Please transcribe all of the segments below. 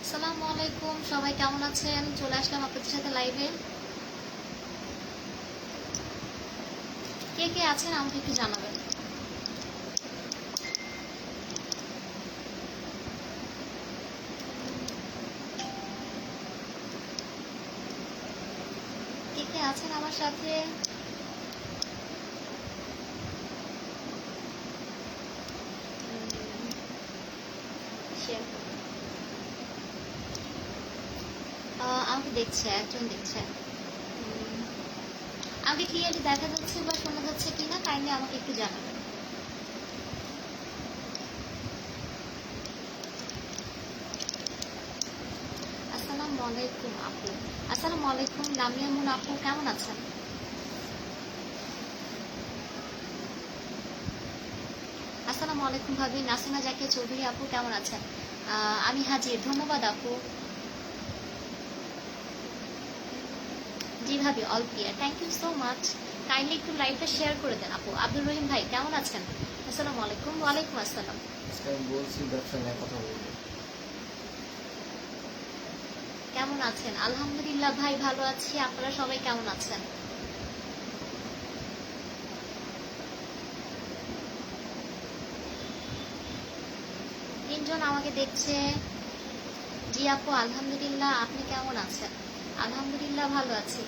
আসসালামু আলাইকুম, সবাই কেমন আছেন? চলে আসলাম আপনাদের সাথে লাইভে। কে কে আছেন আমাকে একটু জানাবেন। কে কে আছেন আমার সাথে? শেয়ার করুন। আমাকে দেখছে, একজন দেখছে। আমাকে ক্লিয়ারলি দেখা যাচ্ছে বা শোনা যাচ্ছে কিনা কাইন্ডলি আমাকে একটু জানাবেন। আসসালামু আলাইকুম আপু। আসসালামু আলাইকুম লামিয়া মুন আপু, কেমন আছেন? আসসালামু আলাইকুম ভাবি নাসিমা জাকিয়া চৌধুরী আপু, কেমন আছেন? আমি হাজির, ধন্যবাদ আপু। জি ভাবি, all clear, thank you so much. Kindly একটু লাইভটা শেয়ার করে দেন আপু। আব্দুর রহিম ভাই কেমন আছেন? আসসালামু আলাইকুম। ওয়ালাইকুম আসসালাম। আমি বলছি ব্যবসা নিয়ে কথা বলবো। কেমন আছেন? আলহামদুলিল্লাহ ভাই, ভালো আছি। আপনারা সবাই কেমন আছেন? তিনজন আমাকে দেখছে। জি আপু আলহামদুলিল্লাহ, আপনি কেমন আছেন? আলহামদুলিল্লাহ ভালো আছি।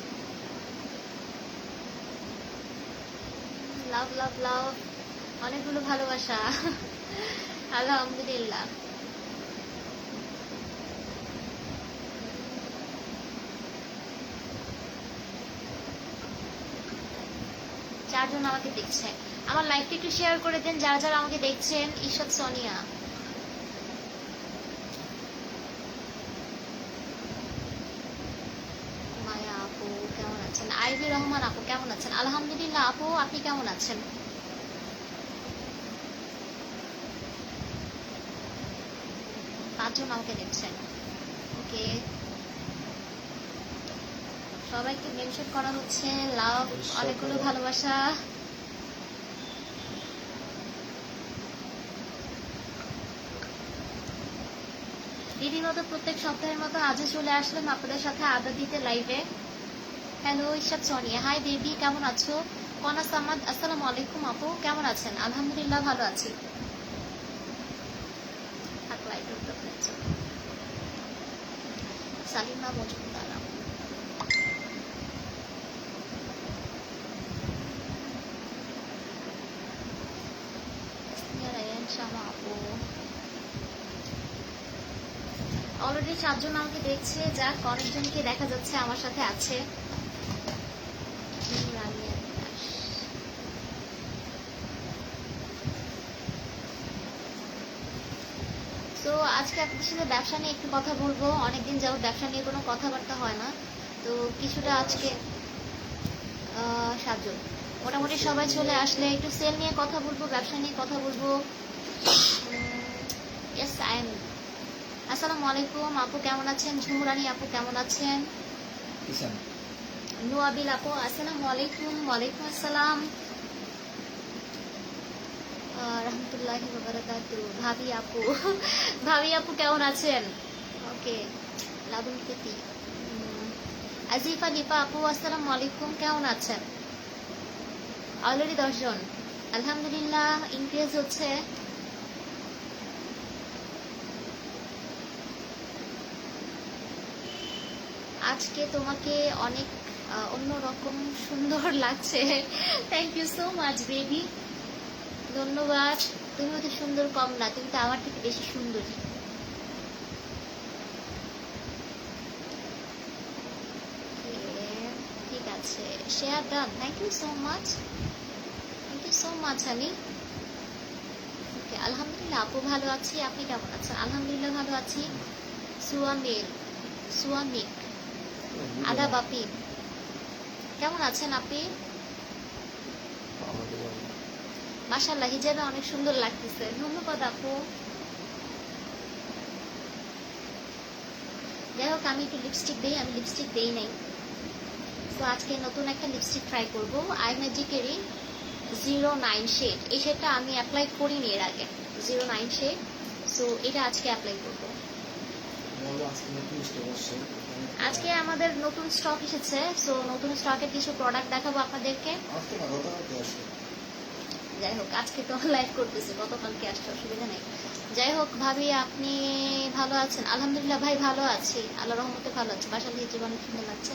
লাভ লাভ লাভ, অনেকগুলো ভালোবাসা। আলহামদুলিল্লাহ। চারজন আমাকে দেখছে। আমার লাইভটা একটু শেয়ার করে দেন যারা যারা আমাকে দেখছেন। ঈশাদ সোনিয়া, মায়া আপু কেমন আছেন? আইবি রহমান আপু কেমন আছেন? আলহামদুলিল্লাহ আপু, আপনি কেমন আছেন? পাঁচজন আমাকে দেখছেন। ওকে, সবাইকে মেনশন করা হচ্ছে। লাভ, অনেকগুলো ভালোবাসা। দিদির মতো প্রত্যেক সপ্তাহের মতো আজও চলে আসলাম আপনাদের সাথে আড্ডা দিতে লাইভে। Hello Ishad Sonia, hi baby, কেমন আছো? কনা সামাদ, আসসালামু আলাইকুম আপু, কেমন আছেন? আলহামদুলিল্লাহ ভালো আছি। সালিমা মজুমদার আপু, রায়ান শামা আপু, অলরেডি চারজন আমাকে দেখছে। যাক, অনেকজনকে দেখা যাচ্ছে আমার সাথে আছে। তো আজকে আপনাদের সাথে ব্যবসা নিয়ে একটু কথা বলবো। অনেকদিন যাবত ব্যবসা নিয়ে কোনো কথাবার্তা হয় না, তো কিছুটা আজকে সাতজন মোটামুটি সবাই চলে আসলে একটু সেল নিয়ে কথা বলবো, ব্যবসা নিয়ে কথা বলবো। Yes I am. আসসালামু আলাইকুম আপু, কেমন আছেন? ঝুমুরানি আপু কেমন আছেন? নুয়াবিল আপু আসসালামু আলাইকুম। ওয়ালাইকুম আসসালাম রহমতুল্লাহি ওয়া বারাকাতুহু। ভাবি আপু, ভাবি আপু কেমন আছেন? ওকে, লাবুল কেতি। আজিফা লিপা আপু আসসালামু আলাইকুম, কেমন আছেন? অলরেডি 10 জন, আলহামদুলিল্লাহ ইনক্রিজ হচ্ছে। আজকে তোমাকে অনেক অন্যরকম সুন্দর লাগছে। Thank you so much baby, ধন্যবাদ। তুমি তো সুন্দর কম না, তুমি তো আমার থেকে বেশি সুন্দরী। ঠিক আছে, share done, thank you so much, thank you so much honey. Okay, আলহামদুলিল্লাহ আপু ভালো আছি। আপনি কেমন আছেন? আলহামদুলিল্লাহ ভালো আছি। সুয়ামির, সুয়ামিক, আদাব আপি, কেমন আছেন আপনি? মাশাআল্লাহ, হিজাবে অনেক সুন্দর লাগতেছে, ধন্যবাদ আপু। যাই হোক, আমি একটু লিপস্টিক দিই, আমি লিপস্টিক দেই নাই, তো আজকে নতুন একটা লিপস্টিক ট্রাই করবো। আই ম্যাজিকেরই 09 শেড। এই শেডটা আমি অ্যাপ্লাই করিনি এর আগে, 09 শেড। সো এটা আজকে অ্যাপ্লাই করবো। বলো আজকে নতুন স্টক আসছে। আজকে আমাদের নতুন স্টক এসেছে, সো নতুন স্টকের কিছু প্রোডাক্ট দেখাবো আপনাদেরকে। আজকে না গতকালকে আসছে। যাই হোক, আজকে তো লাইভ করতেছি, গতকালকে আসতে অসুবিধা নেই। যাই হোক ভাবি, আপনি ভালো আছেন? আলহামদুলিল্লাহ ভাই, ভালো আছি, আল্লাহ রহমতে ভালো আছি। বাসা দিয়ে জীবন সুন্দর লাগছে।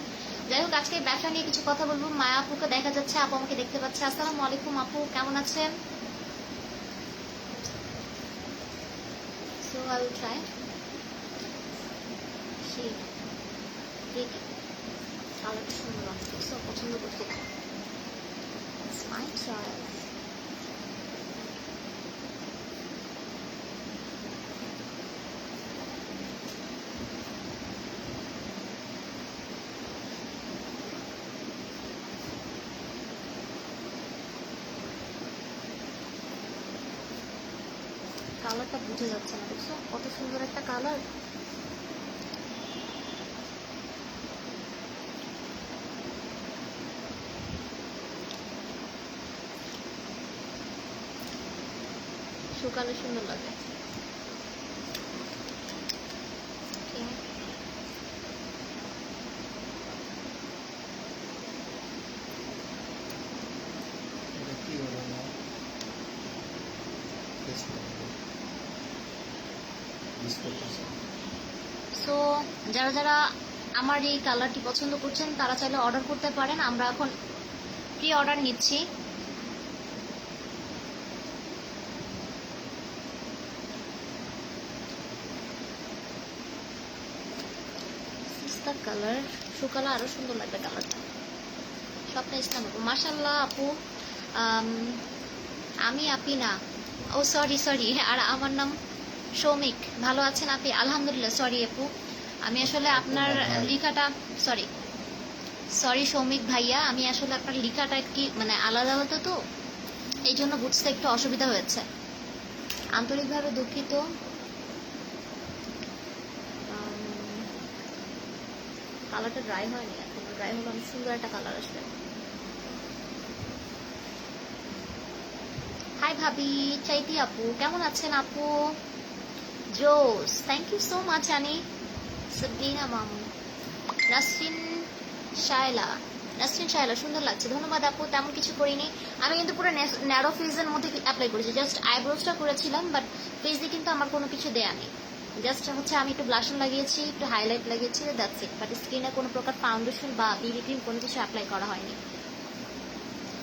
যাই হোক, আজকে ব্যবসা নিয়ে কিছু কথা বলবো। মায়া আপুকে দেখা যাচ্ছে, আপু আমাকে দেখতে পাচ্ছে। আসসালামু আলাইকুম আপু, কেমন আছেন? So I will try. কালারটা সুন্দর লাগছে, সো পছন্দ করতে। It's my choice. কালারটা বুঝে যাচ্ছে না, দেখছো কত সুন্দর একটা কালার। শুকালে সুন্দর লাগে। Okay. এটা কি হলো না? সো যারা যারা আমার এই কালারটি পছন্দ করছেন তারা চাইলে অর্ডার করতে পারেন। আমরা এখন প্রি অর্ডার নিচ্ছি। কালার শুকালে আরো সুন্দর লাগবে কালারটা। স্বপ্ন ইসলাম আপু, মাশাল্লাহ আপু। আমি আপি না, ও সরি সরি, আর আমার নাম সৌমিক। ভালো আছেন আপনি? আলহামদুলিল্লাহ। সরি আপু, আমি আসলে আপনার লেখাটা, সরি সৌমিক ভাইয়া, আমি আসলে আপনার লেখাটা কি মানে আলাদা হতো, তো এই জন্য বুঝতে একটু অসুবিধা হয়েছে, আন্তরিকভাবে দুঃখিত। কালারটা ড্রাই হয়নি এখন, ড্রাই হলে অনেক সুন্দর একটা কালার আসবে। হাই ভাবি, চাইতি আপু, কেমন আছেন আপু? জোস, থ্যাংক ইউ সো মাচ আনি। সাবিনা মামু, নাসরিন শায়লা, নাসরিন শায়লা, সুন্দর লাগছে, ধন্যবাদ আপু। তেমন কিছু করিনি আমি, কিন্তু পুরো ন্যারো ফেজের মধ্যে অ্যাপ্লাই করেছি। জাস্ট আইব্রোজটা করেছিলাম, বাট ফেজে কিন্তু আমার কোনো কিছু দেয়া নেই। জাস্ট হচ্ছে আমি একটু ব্লাশন লাগিয়েছি, একটু হাইলাইট লাগিয়েছি, দ্যাটস ইট। বাট স্কিনে কোনো প্রকার ফাউন্ডেশন বা বিবি ক্রিম কোনো কিছু অ্যাপ্লাই করা হয়নি।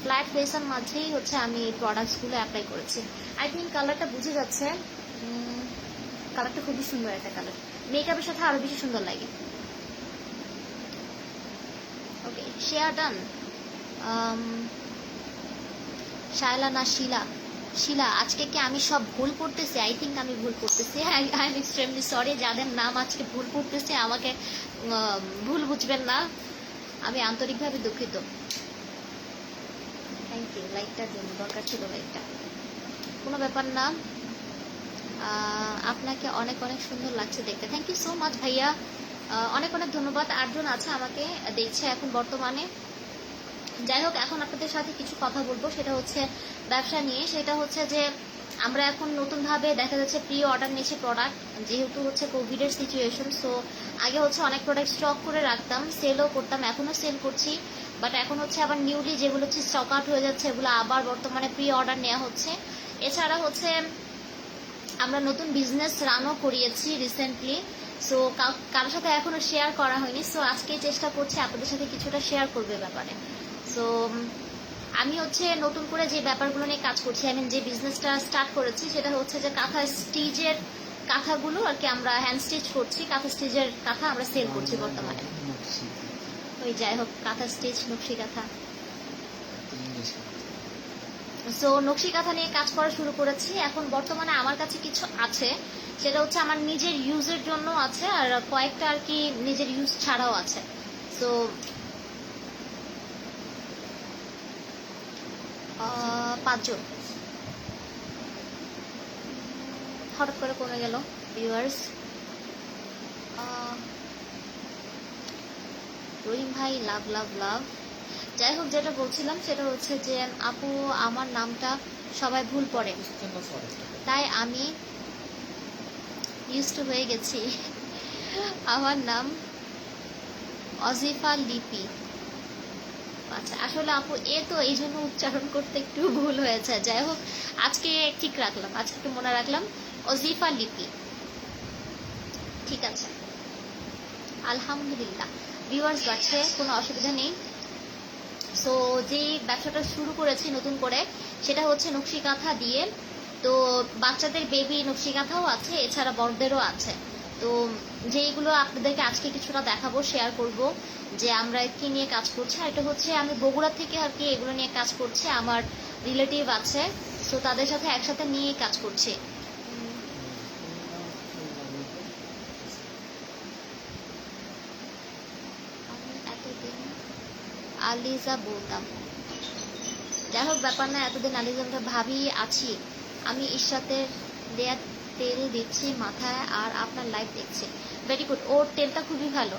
ফ্ল্যাট ফেসের মাঝেই হচ্ছে আমি এই প্রোডাক্টসগুলো অ্যাপ্লাই করেছি। আই থিঙ্ক কালারটা বুঝে যাচ্ছে। কালারটা খুবই সুন্দর একটা কালার, মেকআপের সাথে আরো বেশি সুন্দর লাগে। ওকে, শেয়ার ডান। শায়লা না শিলা, শিলা, আজকে কি আমি সব ভুল করতেছি? আই থিঙ্ক আমি ভুল করতেছি। আই এম এক্সট্রিমলি সরি, যাদের নাম আজকে ভুল করতেছি আমাকে ভুল বুঝবেন না, আমি আন্তরিকভাবে দুঃখিত। থ্যাংক ইউ, লাইকটার জন্য দরকার ছিল লাইকটা, কোনো ব্যাপার না। আপনাকে অনেক অনেক সুন্দর লাগছে দেখতে, থ্যাংক ইউ সো মাচ ভাইয়া, অনেক অনেক ধন্যবাদ। 8 জন আছে আমাকে দেখছে এখন বর্তমানে। যাই হোক, এখন আপনাদের সাথে কিছু কথা বলবো, সেটা হচ্ছে ব্যবসা নিয়ে। সেটা হচ্ছে যে আমরা এখন নতুনভাবে দেখা যাচ্ছে প্রি অর্ডার নিয়েছি প্রোডাক্ট, যেহেতু হচ্ছে কোভিডের সিচুয়েশন। সো আগে হচ্ছে অনেক প্রোডাক্ট স্টক করে রাখতাম, সেলও করতাম, এখনও সেল করছি। বাট এখন হচ্ছে আবার নিউলি যেগুলো হচ্ছে স্টক আউট হয়ে যাচ্ছে, এগুলো আবার বর্তমানে প্রি অর্ডার নেওয়া হচ্ছে। এছাড়া হচ্ছে আমরা নতুন বিজনেস রানও করিয়েছি রিসেন্টলি। সো কারোর সাথে এখনো শেয়ার করা হয়নি, সো আজকে চেষ্টা করছি আপনাদের সাথে কিছুটা শেয়ার করবে ব্যাপারে। সো আমি হচ্ছে নতুন করে যে ব্যাপারগুলো নিয়ে কাজ করছি, আই মিন যে বিজনেসটা স্টার্ট করেছি, সেটা হচ্ছে যে কাঁথা স্টিচের কাঁথাগুলো আর কি আমরা হ্যান্ড স্টিচ করছি, কাঁথা স্টিচের কাঁথা আমরা সেল করছি বর্তমানে। ওই যাই হোক, কাঁথা স্টিচ, নকশি কাঁথা। সো নকশি কাঁথা নিয়ে কাজ করা শুরু করেছি। এখন বর্তমানে আমার কাছে কিছু আছে, সেটা হচ্ছে আমার নিজের ইউজের জন্য আছে, আর কয়েকটা আর কি নিজের ইউজ ছাড়াও আছে। সো 5 জন হঠাৎ করে কমে গেল ভিউয়ার্স। রহিম ভাই, লাভ লাভ লাভ। যাই হোক, যেটা বলছিলাম সেটা হচ্ছে যে আপু আমার নামটা সবাই ভুল পড়ে, তাই আমি ইউজ টু হয়ে গেছি। আমার নাম অজিফা লিপি। আচ্ছা, আসলে আপু এ তো এই জন্য উচ্চারণ করতে একটু ভুল হয়েছে। যাই হোক, আজকে ঠিক রাখলাম, আজকে একটু মনে রাখলাম অজিফা লিপি। ঠিক আছে, আলহামদুলিল্লাহ ভিউয়ার্স বাড়ছে, কোনো অসুবিধা নেই। সো যে ব্যবসাটা শুরু করেছি নতুন করে, সেটা হচ্ছে নকশি কাঁথা দিয়ে। তো বাচ্চাদের বেবি নকশি কাঁথাও আছে, এছাড়া বড়দেরও আছে। তো যেইগুলো আপনাদেরকে আজকে কিছুটা দেখাবো, শেয়ার করব যে আমরা কি নিয়ে কাজ করছি। আর এটা হচ্ছে আমি বগুড়া থেকে আর কি এগুলো নিয়ে কাজ করছি, আমার রিলেটিভ আছে, সো তাদের সাথে একসাথে নিয়ে কাজ করছি। আমি এতদিন আলিজা বলতাম, যাই হোক ব্যাপার না, এতদিন আলিজামটা ভাবি আছি। আমি ইশরাতের দেয়া তেল দিচ্ছি মাথায় আর আপনার লাইভ দেখছি। ভেরি গুড, ওর তেলটা খুবই ভালো,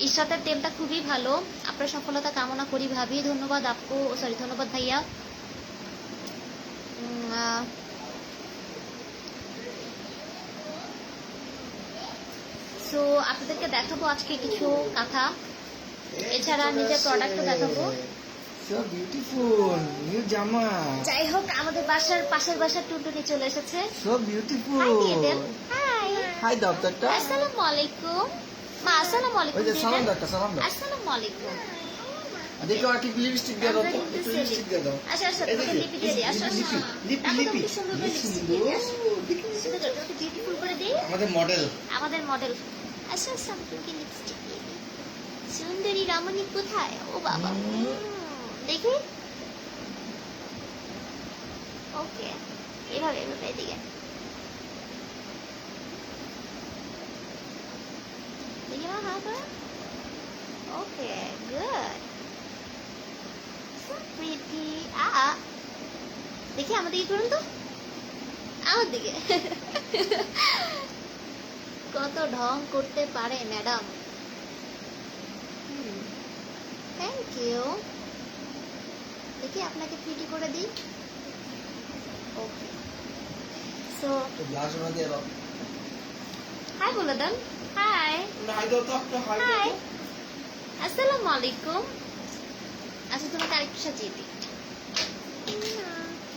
ইশরাতের তেলটা খুবই ভালো। আপনার সফলতা কামনা করি ভাবি। ধন্যবাদ আপু, সরি ধন্যবাদ ভাইয়া। সো আপনাদেরকে দেখাবো আজকে কিছু কাঁথা, এছাড়া নিজের প্রোডাক্টও দেখাবো। So beautiful, new জামা। যাই হোক, আমাদের বাসার পাশের বাসার টুনটুনি চলে এসেছে। So beautiful. হাই দিয়ে দেন। হাই, হাই দাও তো একটা। আসসালামু আলাইকুম মা। আসসালামু আলাইকুম ওই যে দিয়ে সালাম দেন। দাও একটা, সালাম দাও। আসসালামু আলাইকুম। দেখো আর কি লিপস্টিক দিয়ে দাও তো, আমরা কিন্তু একটু সেলিম। লিপস্টিক দিয়ে দাও। আচ্ছা আচ্ছা, এই তোমাকে দেখি, লিপি দিয়ে দিই। আসো আসো। লিপি, দেখো লিপি। কি সুন্দর করে লিপস্টিক দিয়ে দিই। আসো। সুন্দর করে তোমাকে বিউটিফুল করে দিই। আমাদের মডেল। আমাদের মডেল। আচ্ছা আচ্ছা, তোমাকে লিপস্টিক দিয়ে দিই। সুন্দরী রমণী কোথায়? ও বাবা, দেখি। ওকে, এভাবে এভাবে এদিকে দেখি মা, হ্যাঁ করে। ওকে, গুড, সো প্রিটি। দেখি আমার দিকে করুন তো, আমার দিকে। কত ঢং করতে পারে ম্যাডাম। Thank you. দেখি আপনাকে প্রিটি করে দিই। ওকে, সো তো ব্লাশ না দিয়ে দাও। হাই বলে দেন। হাই, হাই দাও তো একটা, হাই দাও হাই, তো। আসসালামু আলাইকুম। আচ্ছা, তোমাকে আরেকটু সাজিয়ে দিই।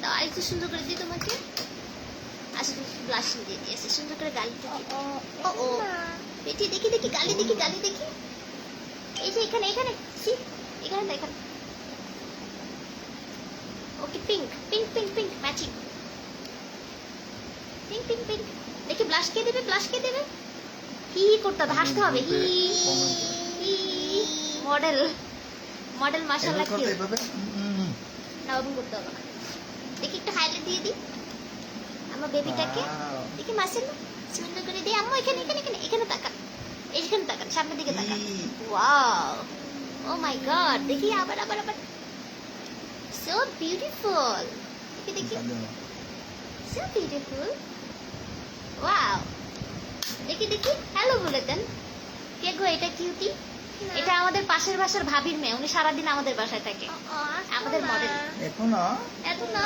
দাও, আরেকটু সুন্দর করে দিই তোমাকে। আচ্ছা, তুমি ব্লাশিং দিয়ে দিয়েছি, সুন্দর করে গালিটা দিয়ে দিই। ও ও বেটি, দেখি দেখি গালি দেখি, গালি দেখি। এই যে এখানে এখানে, সি এখানে না, এখানে। Okay, pink pink pink pink matching, pink pink pink. দেখি ব্লাশ কে দেবে, ব্লাশ কে দেবে। হি হি করতে হবে, হাসতে হবে। হি হি, মডেল মডেল মাশাআল্লাহ এভাবে কিউট। করতে, এভাবে। না, ওরকম করতে হবে না। দেখি একটু হাইলাইট দিয়ে দিই আমার বেবিটাকে। Wow. দেখি মাশাআল্লাহ সুন্দর করে দিই। আম্মু এখানে এখানে এখানে এখানে তাকান, এইখানে তাকান, সামনের দিকে তাকান। ই। ওয়াও, ও মাই গড। দেখি আবার আবার আবার। So beautiful. দেখি দেখি, সো বিউটিফুল। ওয়াও, দেখি দেখি। হ্যালো বলে দেন। কে গো এটা? কিউটি। এটা আমাদের পাশের বাসার ভাবির মেয়ে, উনি সারাদিন আমাদের বাসায় থাকে। আমাদের মডেল। এখন এত না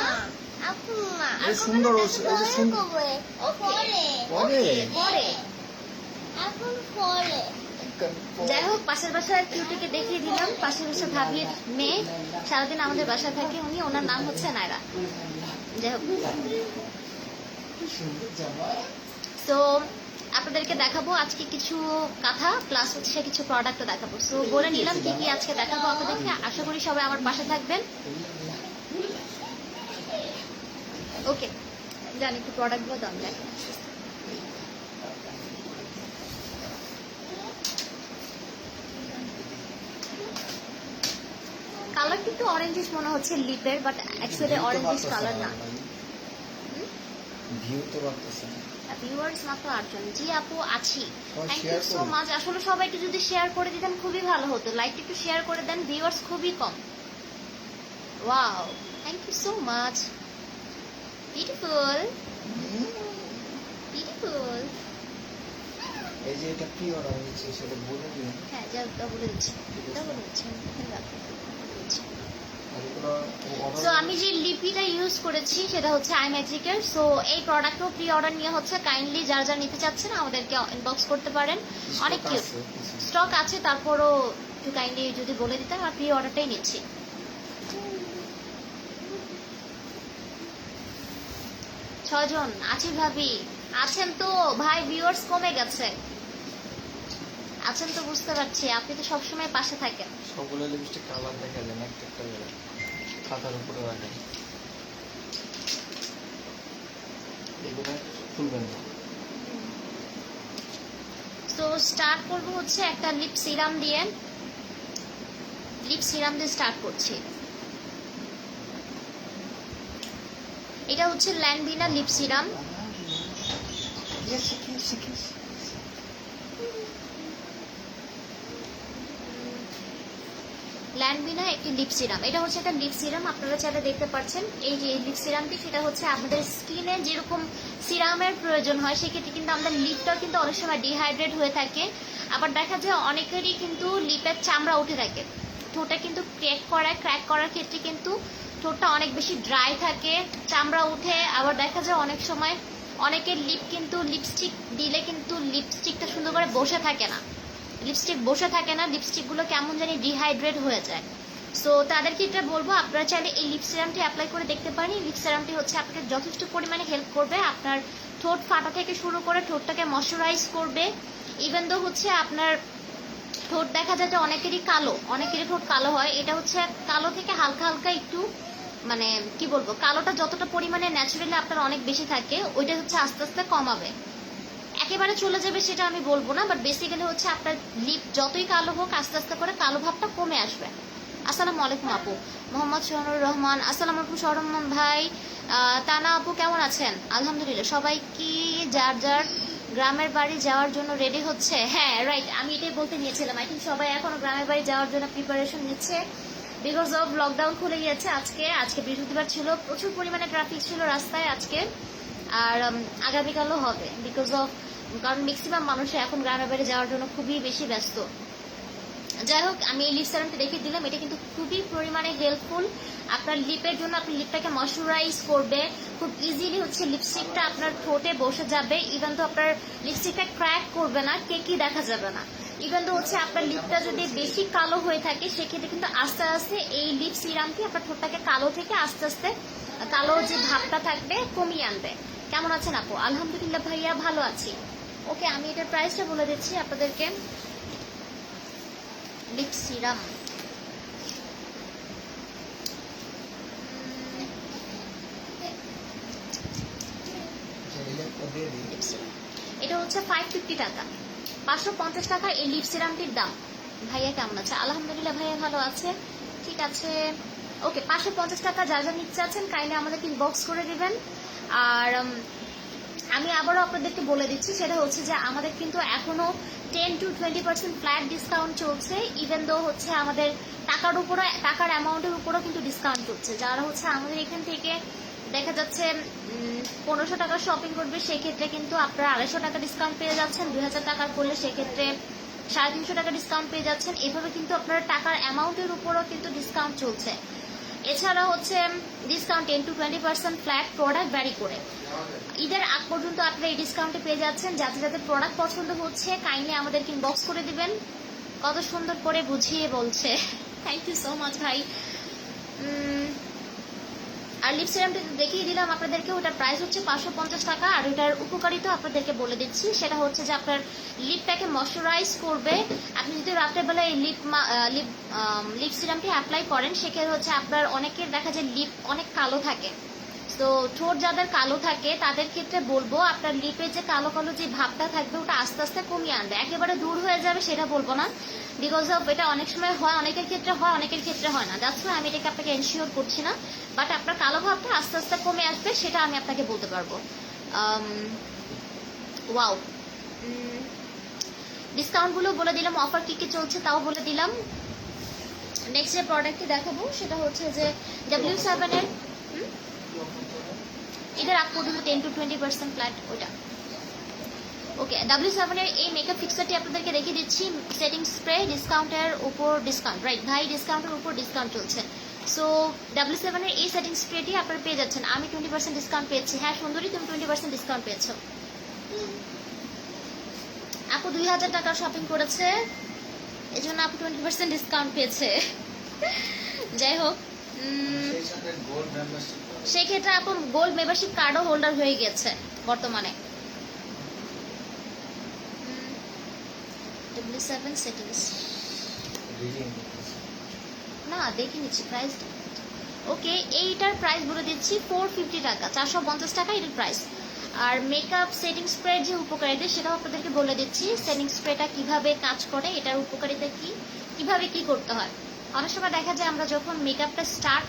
আপু না, এই সুন্দর, এই যে সুন্দর। ও পরে পরে? পরে এখন পরে। যাই হোক, পাশের বাসার কিউটিকে দেখিয়ে দিলাম। পাশের বাসার ভাবির মেয়ে, সারাদিন আমাদের বাসায় থাকে উনি। ওনার নাম হচ্ছে নায়রা। যাই হোক, কি সুন্দর জামা। তো আপনাদেরকে দেখাবো আজকে কিছু কাঁথা, প্লাস হচ্ছে কিছু প্রোডাক্টও দেখাবো। সো বলে নিলাম কি কি আজকে দেখাবো আপনাদেরকে। আশা করি সবাই আমার পাশে থাকবেন। ওকে, জানি একটু প্রোডাক্টগুলো দাম দেখেন। কালার কিন্তু অরেঞ্জিশ মনে হচ্ছে লিপের, বাট অ্যাকচুয়ালি অরেঞ্জিশ কালার না। ভিউ তো বাড়তেছে না। ভিউয়ার্স মাত্র 8 জন। জি আপু, আছি। সবাই থ্যাংক ইউ share সো করুন। মাচ। আসলে সবাই একটু যদি শেয়ার করে দিতেন খুবই ভালো হতো। লাইক একটু শেয়ার করে দেন, ভিউয়ার্স খুবই কম। Wow, thank you so much. Beautiful beautiful. এই যে এটা কি অর্ডার হয়েছে সেটা বলে দিন। হ্যাঁ, যা ওটা বলে দিচ্ছি, ওটা বলে দিচ্ছি, এখানে রাখো, বলে দিচ্ছি। এগুলো সো আমি যে লিপিটা ইউজ করেছি সেটা হচ্ছে আই ম্যাজিকের। সো এই প্রোডাক্টও প্রি অর্ডার নিয়ে হচ্ছে, কাইন্ডলি যারা যারা নিতে চাচ্ছেন আমাদেরকে ইনবক্স করতে পারেন। অনেক কিউট স্টক আছে, তারপরও একটু কাইন্ডলি যদি বলে দিতেন, আর প্রি অর্ডারটাই নিচ্ছি। 6 জন আছি ভাবি, আছেন তো ভাই, ভিউয়ার্স কমে গেছে, আছেন তো বুঝতে পারছি, আপনি তো সবসময় পাশে থাকেন। সবগুলো লিপস্টিক কালার দেখা যায় না, একটা একটা করে খাতার উপরে রাখেন। এগুলো খুলবেন না। তো স্টার্ট করবো হচ্ছে একটা লিপ সিরাম দিয়ে, লিপ সিরাম দিয়ে স্টার্ট করছি। এটা হচ্ছে ল্যান্ডভিনা লিপ সিরাম। ল্যান্ডভিনা একটি লিপ সিরাম, এটা হচ্ছে একটা লিপ সিরাম, আপনারা চাইলে দেখতে পাচ্ছেন। এই যে লিপ সিরামটি, সেটা হচ্ছে আমাদের স্কিনে যেরকম সিরামের প্রয়োজন হয়, সেক্ষেত্রে কিন্তু আমাদের লিপটাও কিন্তু অনেক সময় ডিহাইড্রেট হয়ে থাকে। আবার দেখা যায় অনেকেরই কিন্তু লিপের চামড়া উঠে থাকে, ঠোঁটে কিন্তু ক্র্যাক করার ক্ষেত্রে কিন্তু ঠোঁটটা অনেক বেশি ড্রাই থাকে, চামড়া উঠে। আবার দেখা যায় অনেক সময় অনেকের লিপ কিন্তু লিপস্টিক দিলে কিন্তু লিপস্টিকটা সুন্দর করে বসে থাকে না, লিপস্টিকগুলো কেমন জানি ডিহাইড্রেট হয়ে যায়। সো তাদেরকে এটা বলবো, আপনারা চাইলে এই লিপ সিরামটি অ্যাপ্লাই করে দেখতে পারেন। এই লিপ সিরামটি হচ্ছে আপনাকে যথেষ্ট পরিমাণে হেল্প করবে, আপনার ঠোঁট ফাটা থেকে শুরু করে ঠোঁটটাকে ময়শ্চারাইজ করবে। ইভেন দো হচ্ছে আপনার ঠোঁট দেখা যায় যে অনেকেরই ঠোঁট কালো হয়, এটা হচ্ছে কালো থেকে হালকা হালকা একটু, মানে কি বলবো, কালোটা যতটা পরিমাণে ন্যাচারালি আপনার অনেক বেশি থাকে, ওইটা হচ্ছে আস্তে আস্তে কমাবে। একেবারে চলে যাবে সেটা আমি বলবো না, বাট বেসিক্যালি হচ্ছে আপনার লিপ যতই কালো হোক, আস্তে আস্তে করে কালো ভাবটা কমে আসবে। আসসালামু আলাইকুম আপু, মোহাম্মদ শহনুর রহমান। আসসালামু আলাইকুম শহরমান ভাই। তানা আপু কেমন আছেন? আলহামদুলিল্লাহ। সবাই কি যার যার গ্রামের বাড়ি যাওয়ার জন্য রেডি হচ্ছে? হ্যাঁ রাইট, আমি এটাই বলতে নিয়েছিলাম। আই থিঙ্ক সবাই এখনো গ্রামের বাড়ি যাওয়ার জন্য প্রিপারেশন নিচ্ছে, বিকজ অফ লকডাউন খুলে গিয়েছে। আজকে বৃহস্পতিবার ছিল, প্রচুর পরিমাণে ট্রাফিক ছিল রাস্তায় আজকে, আর আগামীকালও হবে, বিকজ অফ, কারণ ম্যাক্সিমাম মানুষ এখন গ্রামের বাড়ি যাওয়ার জন্য খুবই বেশি ব্যস্ত। যাই হোক, আমি এই লিপ সিরামটা দেখিয়ে দিলাম, এটা কিন্তু খুবই পরিমাণে হেল্পফুল আপনার লিপের জন্য। আপনি লিপটাকে ময়শ্চারাইজ করবে খুব ইজিলি, হচ্ছে লিপস্টিকটা আপনার ঠোঁটে বসে যাবে, ইভেন তো আপনার লিপস্টিকটা ক্র্যাক করবে না, কেকি দেখা যাবে না। ইভেন তো হচ্ছে আপনার লিপটা যদি বেশি কালো হয়ে থাকে, সেক্ষেত্রে কিন্তু আস্তে আস্তে এই লিপ সিরামটি আপনার ঠোঁটটাকে কালো থেকে আস্তে আস্তে কালো যে ভাবটা থাকবে কমিয়ে আনবে। কেমন আছেন আপু? আলহামদুলিল্লাহ ভাইয়া, ভালো আছি। ওকে, আমি এটার প্রাইসটা বলে দিচ্ছি আপনাদেরকে। লিপ সিরাম এটা হচ্ছে 550 টাকা, 550 টাকা এই লিপ সিরামটির দাম। ভাইয়া কেমন আছে? আলহামদুলিল্লাহ ভাইয়া ভালো আছে। ঠিক আছে, ওকে, 550 টাকা যা যা নিচ্ছে আছেন কাইন্ডলি আমাদেরকে ইনবক্স করে দিবেন। আর আমি আবারও আপনাদেরকে বলে দিচ্ছি, সেটা হচ্ছে যে আমাদের কিন্তু এখনো 10 to 20% ফ্ল্যাট ডিসকাউন্ট চলছে। ইভেন দো হচ্ছে আমাদের টাকার অ্যামাউন্টের উপরও কিন্তু ডিসকাউন্ট চলছে। যারা হচ্ছে আমাদের এখান থেকে দেখা যাচ্ছে 1500 টাকার শপিং করবে, সেক্ষেত্রে কিন্তু আপনারা 250 টাকা ডিসকাউন্ট পেয়ে যাচ্ছেন। 2000 টাকার করলে সেক্ষেত্রে 350 টাকা ডিসকাউন্ট পেয়ে যাচ্ছেন। এভাবে কিন্তু আপনার টাকার অ্যামাউন্টের উপরও কিন্তু ডিসকাউন্ট চলছে। এছাড়া হচ্ছে discount 10 to 20% flat, product vary করে। ঈদের আগ পর্যন্ত আপনারা এই ডিসকাউন্টে পেয়ে যাচ্ছেন। যাতে যাতে প্রোডাক্ট পছন্দ হচ্ছে কাইন্ডলি আমাদেরকে ইনবক্স করে দিবেন। কত সুন্দর করে বুঝিয়ে বলছে, থ্যাংক ইউ সো মাচ ভাই। আর লিপ সিরামটা দেখিয়ে দিলাম আপনাদেরকে, ওটার প্রাইস হচ্ছে 550 টাকা। আর ওটার উপকারিতা আপনাদেরকে বলে দিচ্ছি, সেটা হচ্ছে যে আপনার লিপটাকে ময়শ্চারাইজ করবে। আপনি যদি রাত্রেবেলায় এই লিপ সিরামটি অ্যাপ্লাই করেন, সেক্ষেত্রে হচ্ছে আপনার অনেকের দেখা যায় লিপ অনেক কালো থাকে। তো ঠোঁট যাদের কালো থাকে তাদের ক্ষেত্রে বলবো, আপনার লিপে যে কালো কালো যে ভাবটা থাকবে ওটা আস্তে আস্তে কমিয়ে আনবে। একেবারে দূর হয়ে যাবে সেটা বলবো না, বিকজ অফ এটা অনেক সময় হয়, অনেকের ক্ষেত্রে হয়, অনেকের ক্ষেত্রে হয় না। দ্যাটস ওয়াই আমি এটাকে আপনাকে এনশিওর করছি না, বাট আপনার কালো ভাবটা আস্তে আস্তে কমে আসবে, সেটা আমি আপনাকে বলতে পারবো। ওয়াও, ডিসকাউন্টগুলো বলে দিলাম, অফার কি কি চলছে তাও বলে দিলাম। নেক্সট যে প্রোডাক্টটি দেখাবো সেটা হচ্ছে যে W7 এর এদের আগ পর্যন্ত 10 to 20% ফ্ল্যাট ওটা। ওকে, W7 এর এই মেকআপ ফিক্সারটি আপনাদেরকে দেখিয়ে দিচ্ছি। সেটিং স্প্রে ডিসকাউন্টের উপর ডিসকাউন্ট, রাইট ভাই, ডিসকাউন্টের উপর ডিসকাউন্ট চলছে। সো W7 এর এই সেটিং স্প্রেটি আপনারা পেয়ে যাচ্ছেন। আমি 20% ডিসকাউন্ট পেয়েছি। হ্যাঁ সুন্দরী, তুমি 20% ডিসকাউন্ট পেয়েছো। আপু 2000 টাকা শপিং করেছে, এজন্য আপু 20% ডিসকাউন্ট পেয়েছে। যাই হোক, সেই সাথে গোল্ড মেম্বারশিপ সেই ক্ষেত্রে আপু গোল্ড মেম্বারশিপ কার্ডও হোল্ডার হয়ে গেছে বর্তমানে। W7 সেটিংস রিডিং না দেখে নিচ্ছি প্রাইস। ওকে, এইটার প্রাইস বলে দিচ্ছি 450 টাকা, 450 টাকা এটার প্রাইস। আর মেকআপ সেটিং স্প্রে যে উপকারিতা সেটাও আপনাদেরকে বলে দিচ্ছি। সেটিং স্প্রেটা কিভাবে কাজ করে, এটার উপকারিতা কি, কিভাবে কি করতে হয়। অনেক সময় দেখা যায় আমরা যখন মেকআপটা স্টার্ট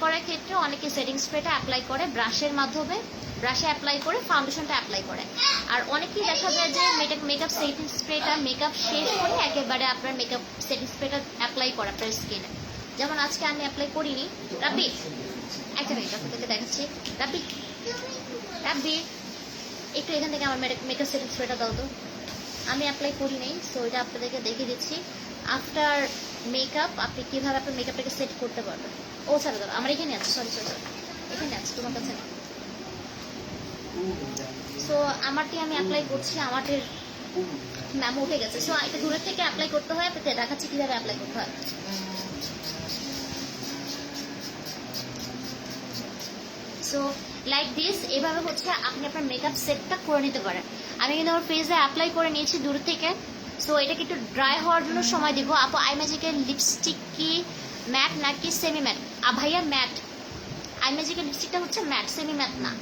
করার ক্ষেত্রে অনেকে সেটিং স্প্রেটা অ্যাপ্লাই করে ব্রাশের মাধ্যমে, ব্রাশে অ্যাপ্লাই করে ফাউন্ডেশনটা অ্যাপ্লাই করে। আর অনেকেই দেখা যায় যে মেকআপ সেটিং স্প্রেটা মেকআপ শেষ করে একেবারে আপনার মেকআপ সেটিং স্প্রেটা অ্যাপ্লাই করে আপনার স্কিনে। যেমন আজকে আমি অ্যাপ্লাই করিনি। রাব্বি একটা মিনিট আপনাদেরকে দেখাচ্ছি। রাব্বি রাব্বি একটু এখান থেকে আমার মেকআপ সেটিং স্প্রেটা দাও তো। আমি অ্যাপ্লাই করি নাই, সো এটা আপনাদেরকে দেখিয়ে দিচ্ছি। আফটার মেকআপ আপনি কীভাবে আপনার মেকআপটাকে সেট করতে পারবেন। ও ছাড়া দাও, আমার এখানে আছে, সরি, এখানে আছে, তোমার কাছে নেই। সো আমারটি আমি অ্যাপ্লাই করছি, আমাদের ম্যাম উঠে গেছে। সো এটা দূরের থেকে অ্যাপ্লাই করতে হয়, আপনাকে দেখাচ্ছি কীভাবে অ্যাপ্লাই করতে হয়। সো লাইক দিস, এভাবে হচ্ছে আপনি আপনার মেকআপ সেটটা করে নিতে পারেন। আমি কিন্তু আমার ফেসে অ্যাপ্লাই করে নিয়েছি দূর থেকে। সো এটাকে একটু ড্রাই হওয়ার জন্য সময় দিব। আপু আই ম্যাজিকের লিপস্টিক কি ম্যাট নাকি সেমি ম্যাট? ভাইয়া ম্যাট। আই ম্যাজিকের লিপস্টিকটা হচ্ছে ম্যাট, সেমি ম্যাট না।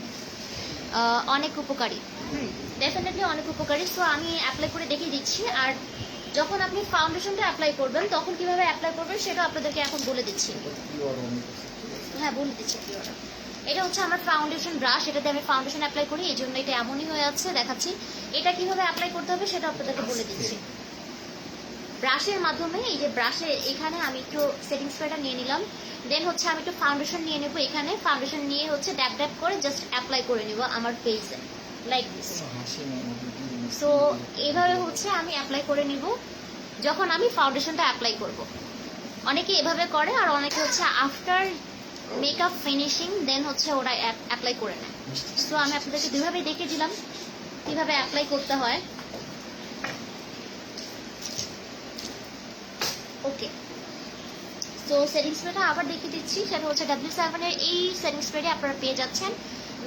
অনেক উপকারী, ডেফিনেটলি অনেক উপকারী। সো আমি অ্যাপ্লাই করে দেখিয়ে দিচ্ছি। আর যখন আপনি ফাউন্ডেশনটা অ্যাপ্লাই করবেন তখন কিভাবে অ্যাপ্লাই করবেন সেটা আপনাদেরকে এখন বলে দিচ্ছি। হ্যাঁ বলে দিচ্ছি কি ওটা। এটা হচ্ছে আমার ফাউন্ডেশন ব্রাশ, এটাতে আমি ফাউন্ডেশন অ্যাপ্লাই করি, এই জন্য এটা এমনই হয়ে আছে, দেখাচ্ছি। এটা কিভাবে অ্যাপ্লাই করতে হবে সেটা আপনাদেরকে বলে দিচ্ছি। ব্রাশের মাধ্যমে, এই যে ব্রাশে এখানে আমি একটু সেটিং স্প্রেটা নিয়ে নিলাম, দেন হচ্ছে আমি একটু ফাউন্ডেশন নিয়ে নেবো। এখানে ফাউন্ডেশন নিয়ে হচ্ছে ড্যাপ ড্যাপ করে জাস্ট অ্যাপ্লাই করে নেবো আমার ফেসে, লাইক দিস। সো এভাবে হচ্ছে আমি অ্যাপ্লাই করে নিব যখন আমি ফাউন্ডেশনটা অ্যাপ্লাই করব। অনেকে এভাবে করে, আর অনেকে হচ্ছে আফটার মেকআপ ফিনিশিং দেন হচ্ছে ওরা অ্যাপ্লাই করে নেয়। সো আমি আপনাদেরকে দুইভাবে দেখিয়ে দিলাম কিভাবে অ্যাপ্লাই করতে হয়। ওকে, সো সেটিং স্প্রেটা আবার দেখিয়ে দিচ্ছি। সেটা হচ্ছে W7 এর এই সেটিং স্প্রেটি আপনারা পেয়ে যাচ্ছেন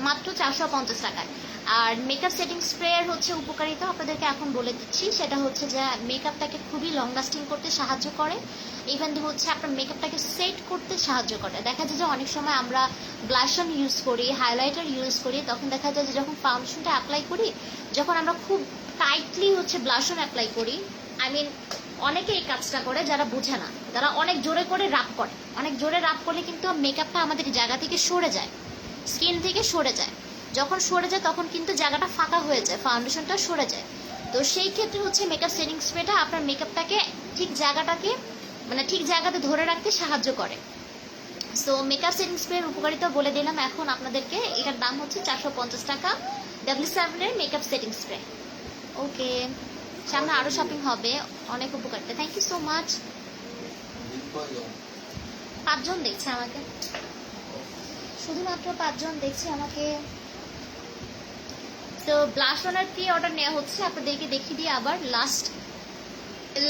মাত্র 450 টাকায়। আর মেকআপ সেটিং স্প্রের হচ্ছে উপকারিতা আপনাদেরকে এখন বলে দিচ্ছি। সেটা হচ্ছে যে মেকআপটাকে খুবই লং লাস্টিং করতে সাহায্য করে, ইভেন হচ্ছে আপনার মেকআপটাকে সেট করতে সাহায্য করে। দেখা যায় যে অনেক সময় আমরা ব্লাশন ইউজ করি, হাইলাইটার ইউজ করি, তখন দেখা যায় যে যখন ফাউন্ডেশনটা অ্যাপ্লাই করি, যখন আমরা খুব টাইটলি হচ্ছে ব্লাশন অ্যাপ্লাই করি, আই মিন অনেকে এই কাজটা করে যারা বোঝে না, তারা অনেক জোরে করে রাব করে। অনেক জোরে রাব করলে কিন্তু মেকআপটা আমাদের জায়গা থেকে সরে যায়, স্কিন থেকে সরে যায়। যখন সরে যায় তখন কিন্তু জায়গাটা ফাঁকা হয়ে যায়, ফাউন্ডেশনটা সরে যায়। তো সেই ক্ষেত্রে হচ্ছে মেকআপ সেটিং স্প্রেটা আপনার মেকআপটাকে ঠিক জায়গাটাকে মানে ঠিক জায়গাতে ধরে রাখতে সাহায্য করে। সো মেকআপ সেটিং স্প্রের উপকারিতা বলে দিলাম এখন আপনাদেরকে। এটার দাম হচ্ছে 450 টাকা, W7 এর মেকআপ সেটিং স্প্রে। ওকে, সামনে আরো শপিং হবে, অনেক উপকারিতা। Thank you so much. 5 জন দেখছে আমাকে, শুধুমাত্র 5 জন দেখছে আমাকে। তো ব্লাশ অনার প্রি অর্ডার নেওয়া হচ্ছে, আপনাদেরকে দেখিয়ে দিয়ে আবার লাস্ট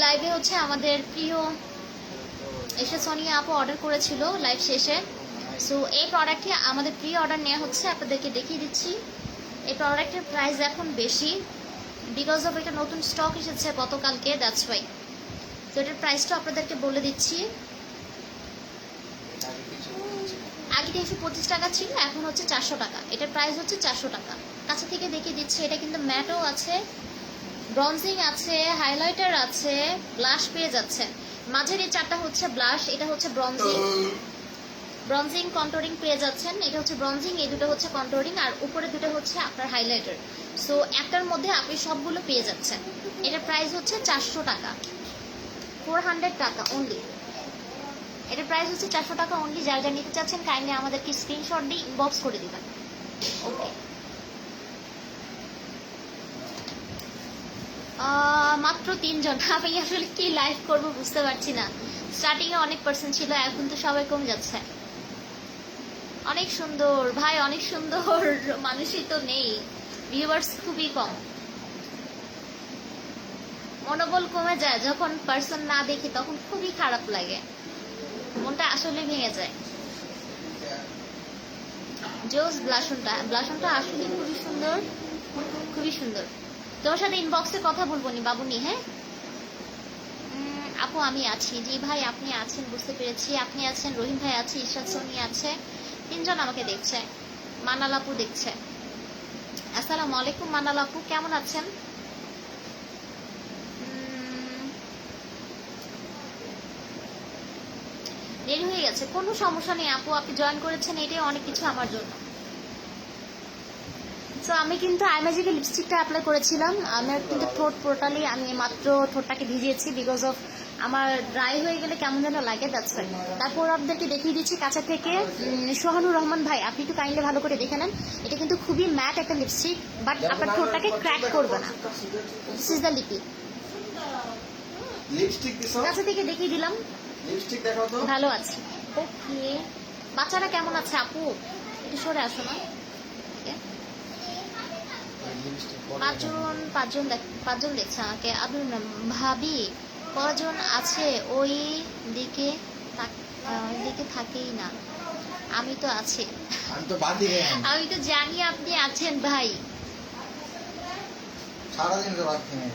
লাইভে হচ্ছে আমাদের প্রিয় এসে সোনিয়া আপু অর্ডার করেছিল লাইভ শেষে। সো এই প্রোডাক্টটি আমাদের প্রি অর্ডার নেওয়া হচ্ছে, আপনাদেরকে দেখিয়ে দিচ্ছি। এই প্রোডাক্টের প্রাইস এখন বেশি, বিকজ অফ এটা নতুন স্টক এসেছে গতকালকে, দ্যাটস ওয়াই। তো এটার প্রাইসটা আপনাদেরকে বলে দিচ্ছি। আগে 325 টাকা ছিল, এখন হচ্ছে 400 টাকা। এটার প্রাইস হচ্ছে 400 টাকা। কাছে থেকে দেখিয়ে দিচ্ছি। এটা কিন্তু ম্যাটও আছে, ব্রঞ্জিং আছে, হাইলাইটার আছে, ব্লাশ পেয়ে যাচ্ছেন। মাঝের এই চারটা হচ্ছে ব্লাশ, এটা হচ্ছে ব্রঞ্জিং কন্ট্রোলিং পেয়ে যাচ্ছেন। এটা হচ্ছে ব্রঞ্জিং, এই দুটো হচ্ছে কন্ট্রোলিং, আর উপরে দুটো হচ্ছে আপনার হাইলাইটার। সো একটার মধ্যে আপনি সবগুলো পেয়ে যাচ্ছেন। এটার প্রাইস হচ্ছে 400 টাকা, 400 টাকা অনলি। এটার প্রাইস হচ্ছে 400 টাকা অনলি। যারা যা নিতে চাচ্ছেন কাইন্ডলি আমাদেরকে স্ক্রিনশট দিয়ে ইনবক্স করে দিবেন। ওকে, মাত্র 3 জন। আমি আসলে কি লাইভ করব বুঝতে পারছি না। স্টার্টিং এ অনেক পার্সেন্ট ছিল, এখন তো সবাই কমে যাচ্ছে। অনেক সুন্দর ভাই, অনেক সুন্দর। মানুষই তো নেই, ভিউয়ার্স খুবই কম। মনোবল কমে যায় যখন পার্সন না দেখি, তখন খুবই খারাপ লাগে, মনটা আসলে ভেঙে যায়। জোস ব্লাশনটা আসলে খুবই সুন্দর, খুবই সুন্দর। তোমার সাথে ইনবক্সে কথা বলবো নি বাবুনি, হ্যাঁ আপু আমি আছি। জি ভাই আপনি আছেন, বুঝতে পেরেছি আপনি আছেন। রহিম ভাই আছে, ইশরাত সোনি আছে, তিনজন আমাকে দেখছে। মানাল আপু দেখছে। আসসালামু আলাইকুম মানাল আপু, কেমন আছেন? দেরি হয়ে গেছে, কোনো সমস্যা নেই আপু, আপনি জয়েন করেছেন, এটাই অনেক কিছু আমার জন্য। সো আমি কিন্তু আইম্যাজিকের লিপস্টিকটা অ্যাপ্লাই করেছিলাম। আমার কিন্তু ঠোঁট টোটালি, আমি মাত্র ঠোঁটটাকে ভিজিয়েছি বিকজ অফ আমার ড্রাই হয়ে গেলে কেমন যেন লাগে, দ্যাটস ওয়াই। তারপর আপনাদেরকে দেখিয়ে দিচ্ছি কাঁচা থেকে। সোহানুর রহমান ভাই আপনি একটু কাইন্ডলি ভালো করে দেখে নেন, এটা কিন্তু খুবই ম্যাট একটা লিপস্টিক, বাট আপনার ঠোঁটটাকে ক্র্যাক করবে না। দিস ইজ দ্য লিপি। লিপস্টিক দিছো? কাঁচা থেকে দেখিয়ে দিলাম। লিপস্টিক দেখাও তো। ভালো আছি। ওকে, বাচ্চারা কেমন আছে আপু? একটু সরে আসো না। Okay. পাঁচজন দেখছে আমাকে। আব্দুল ভাবি কজন আছে ওই দিকে থাকেই না, আমি তো আছি। আমি তো বাদি রে, আমি তো জানি আপনি আছেন ভাই। সারাদিন তো বাদ খেয়ে নেই।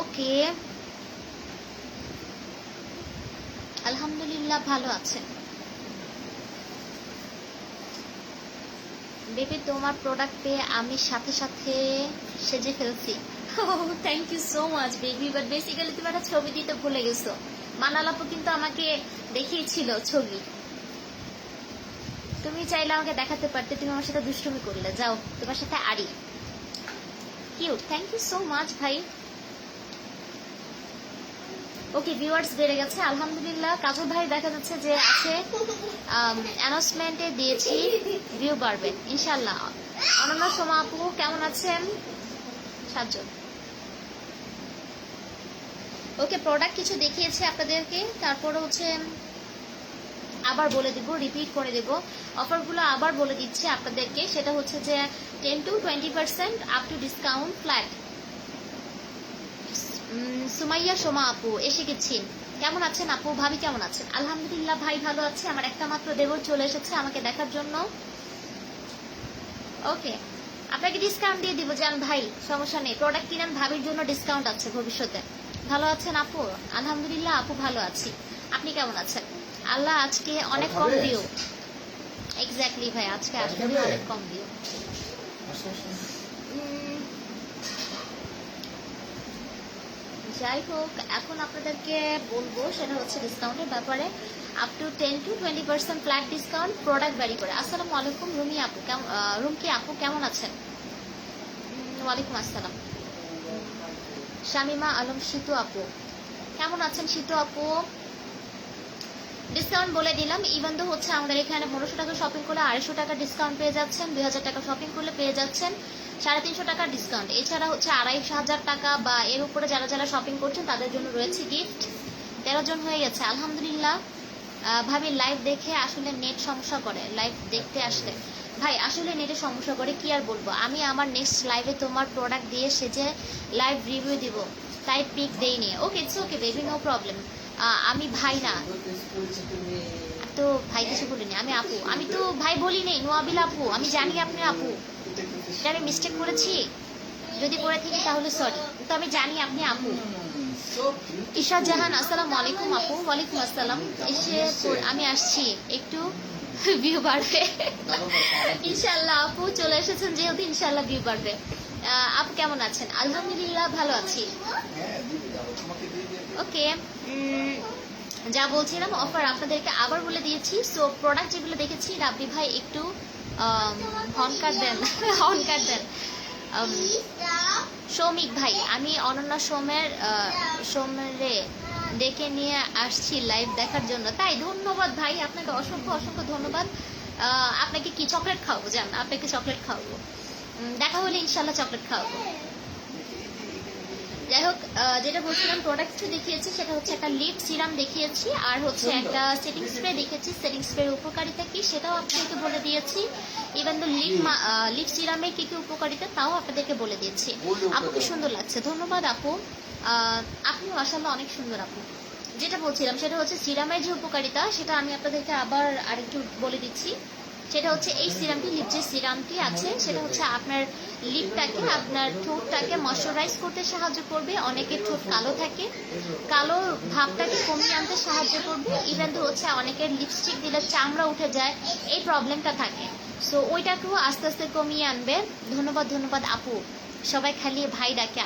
ওকে, আলহামদুলিল্লাহ ভালো আছেন। বেবি তোমার প্রোডাক্ট পেয়ে আমি সাথে সাথে সেজে ফেলছি। Thank you so much baby, but basically তুমি একটা ছবি দিতে ভুলে গেছো। মানাল আপু কিন্তু আমাকে দেখিয়েছিল ছবি, তুমি চাইলে আমাকে দেখাতে পারতে, তুমি আমার সাথে দুষ্টুমি করলে। যাও তোমার সাথে আড়ি। Cute, thank you so much ভাই। ওকে ভিউয়ার্স বেড়ে গেছে আলহামদুলিল্লাহ। কাজল ভাই দেখা যাচ্ছে যে আছে, অ্যানাউন্সমেন্টে দিয়েছি ভিউ বাড়বে ইনশাল্লাহ। অনন্যা সোমা আপু কেমন আছেন? 7 জন। ওকে, প্রোডাক্ট কিছু দেখিয়েছি আপনাদেরকে, তারপরে হচ্ছে আবার বলে দিব, রিপিট করে দেব অফারগুলো আবার বলে দিচ্ছি আপনাদেরকে। সেটা হচ্ছে যে 10 to 20% up to discount flat. Sumaiya Soma আপু এসে গেছি, কেমন আছেন আপু? ভাবি কেমন আছেন? আলহামদুলিল্লাহ ভাই ভালো আছে। আমার একটা মাত্র দেবর চলে এসেছে আমাকে দেখার জন্য। ওকে, আপনাকে ডিসকাউন্ট দিয়ে দিব জান ভাই, সমস্যা নেই। প্রোডাক্ট কিনেন, ভাবির জন্য ডিসকাউন্ট আছে ভবিষ্যতে। ভালো আছেন আপু? আলহামদুলিল্লাহ আপু ভালো আছি। আপনি কেমন আছেন? আল্লাহ আজকে অনেক কম ভিউ। এক্স্যাক্টলি ভাই, আজকে আসলে অনেক কম ভিউ। যাই হোক, এখন আপনাদেরকে বলবো সেটা হচ্ছে ডিসকাউন্টের ব্যাপারে। Up to 10 to 20% flat discount, product vary করে। আসসালামু আলাইকুম রুমি আপু, রুমকি আপু কেমন আছেন? ওয়ালাইকুম আসসালাম। শামিমা আলম শীতু আপু কেমন আছেন? শীতু আপু ডিসকাউন্ট বলে দিলাম। ইভেন তো হচ্ছে আমাদের এখানে 1500 টাকা শপিং করলে 250 টাকা ডিসকাউন্ট পেয়ে যাচ্ছেন, 2000 টাকা শপিং করলে পেয়ে যাচ্ছেন 350 টাকা ডিসকাউন্ট। এছাড়া হচ্ছে 2500 টাকা বা এর উপরে যারা যারা শপিং করছেন তাদের জন্য রয়েছে গিফট। 13 জন হয়ে গেছে আলহামদুলিল্লাহ। ভাবি লাইভ দেখে আসলে নেট সমস্যা করে, লাইভ দেখতে আসলে ভাই আসলে নেটের সমস্যা করে, কি আর বলবো। আমি আমার নেক্সট লাইভে তোমার প্রোডাক্ট দিয়ে সেজে লাইভ রিভিউ দিব, তাই পিক দেইনি। Okay, it's okay baby, no problem. আমি ভাই না তো, ভাই কিছু বলিনি, আমি আপু। আমি তো ভাই বলি নেই, নোয়াবিল আপু, আমি জানি আপনি আপু। এটা আমি মিস্টেক করেছি, যদি করে থাকি তাহলে সরি, তো আমি জানি আপনি আপু। ঈশা জাহান আসসালামু আলাইকুম আপু। ওয়ালাইকুম আসসালাম। আমি আসছি, একটু ভিউ বাড়বে ইনশাল্লাহ আপু, চলে এসেছেন যেহেতু ইনশাল্লাহ ভিউ বাড়বে। আপু কেমন আছেন? আলহামদুলিল্লাহ ভালো আছি। ওকে, যা বলছিলাম অফার আপনাদেরকে আবার বলে দিয়েছি। সো প্রোডাক্ট যেগুলো দেখেছি, রাব্বি ভাই একটু হনকার দেন হনকার দেন। সৌমিক ভাই, আমি অনন্যা সোমেরে ডেকে নিয়ে আসছি লাইভ দেখার জন্য। তাই ধন্যবাদ ভাই, আপনাকে অসংখ্য অসংখ্য ধন্যবাদ। আপনাকে কি চকলেট খাওয়াবো? জান আপনাকে চকলেট খাওয়াবো, দেখা হলে ইনশাল্লাহ চকলেট খাওয়াবো। যাই হোক, যেটা বলছিলাম প্রোডাক্ট দেখিয়েছি সেটা হচ্ছে একটা লিপ সিরাম দেখিয়েছি, আর হচ্ছে একটা সেটিং স্প্রে দেখিয়েছি। সেটিং স্প্রের উপকারিতা কি সেটাও আপনাদেরকে বলে দিয়েছি। ইভেন তো লিপ সিরামে কি কি উপকারিতা তাও আপনাদেরকে বলে দিয়েছি। আপু কি সুন্দর লাগছে, ধন্যবাদ আপু। আপনি মাশাআল্লাহ অনেক সুন্দর আপু। যেটা বলছিলাম সেটা হচ্ছে সিরামের যে উপকারিতা সেটা আমি আপনাদেরকে আবার আরেকটু বলে দিচ্ছি। সেটা হচ্ছে এই সিরামটি, লিপ যে সিরামটি আছে সেটা হচ্ছে আপনার লিপটাকে, আপনার ঠোঁটটাকে ময়শ্চারাইজ করতে সাহায্য করবে। অনেকের ঠোঁট কালো থাকে, কালো ভাবটাকে কমিয়ে আনতে সাহায্য করবে। ইভেন তো হচ্ছে অনেকের লিপস্টিক দিলে চামড়া উঠে যায়, এই প্রবলেমটা থাকে। সো ওইটাকেও আস্তে আস্তে কমিয়ে আনবে। ধন্যবাদ ধন্যবাদ আপু। সবাই খালি ভাই ডাকে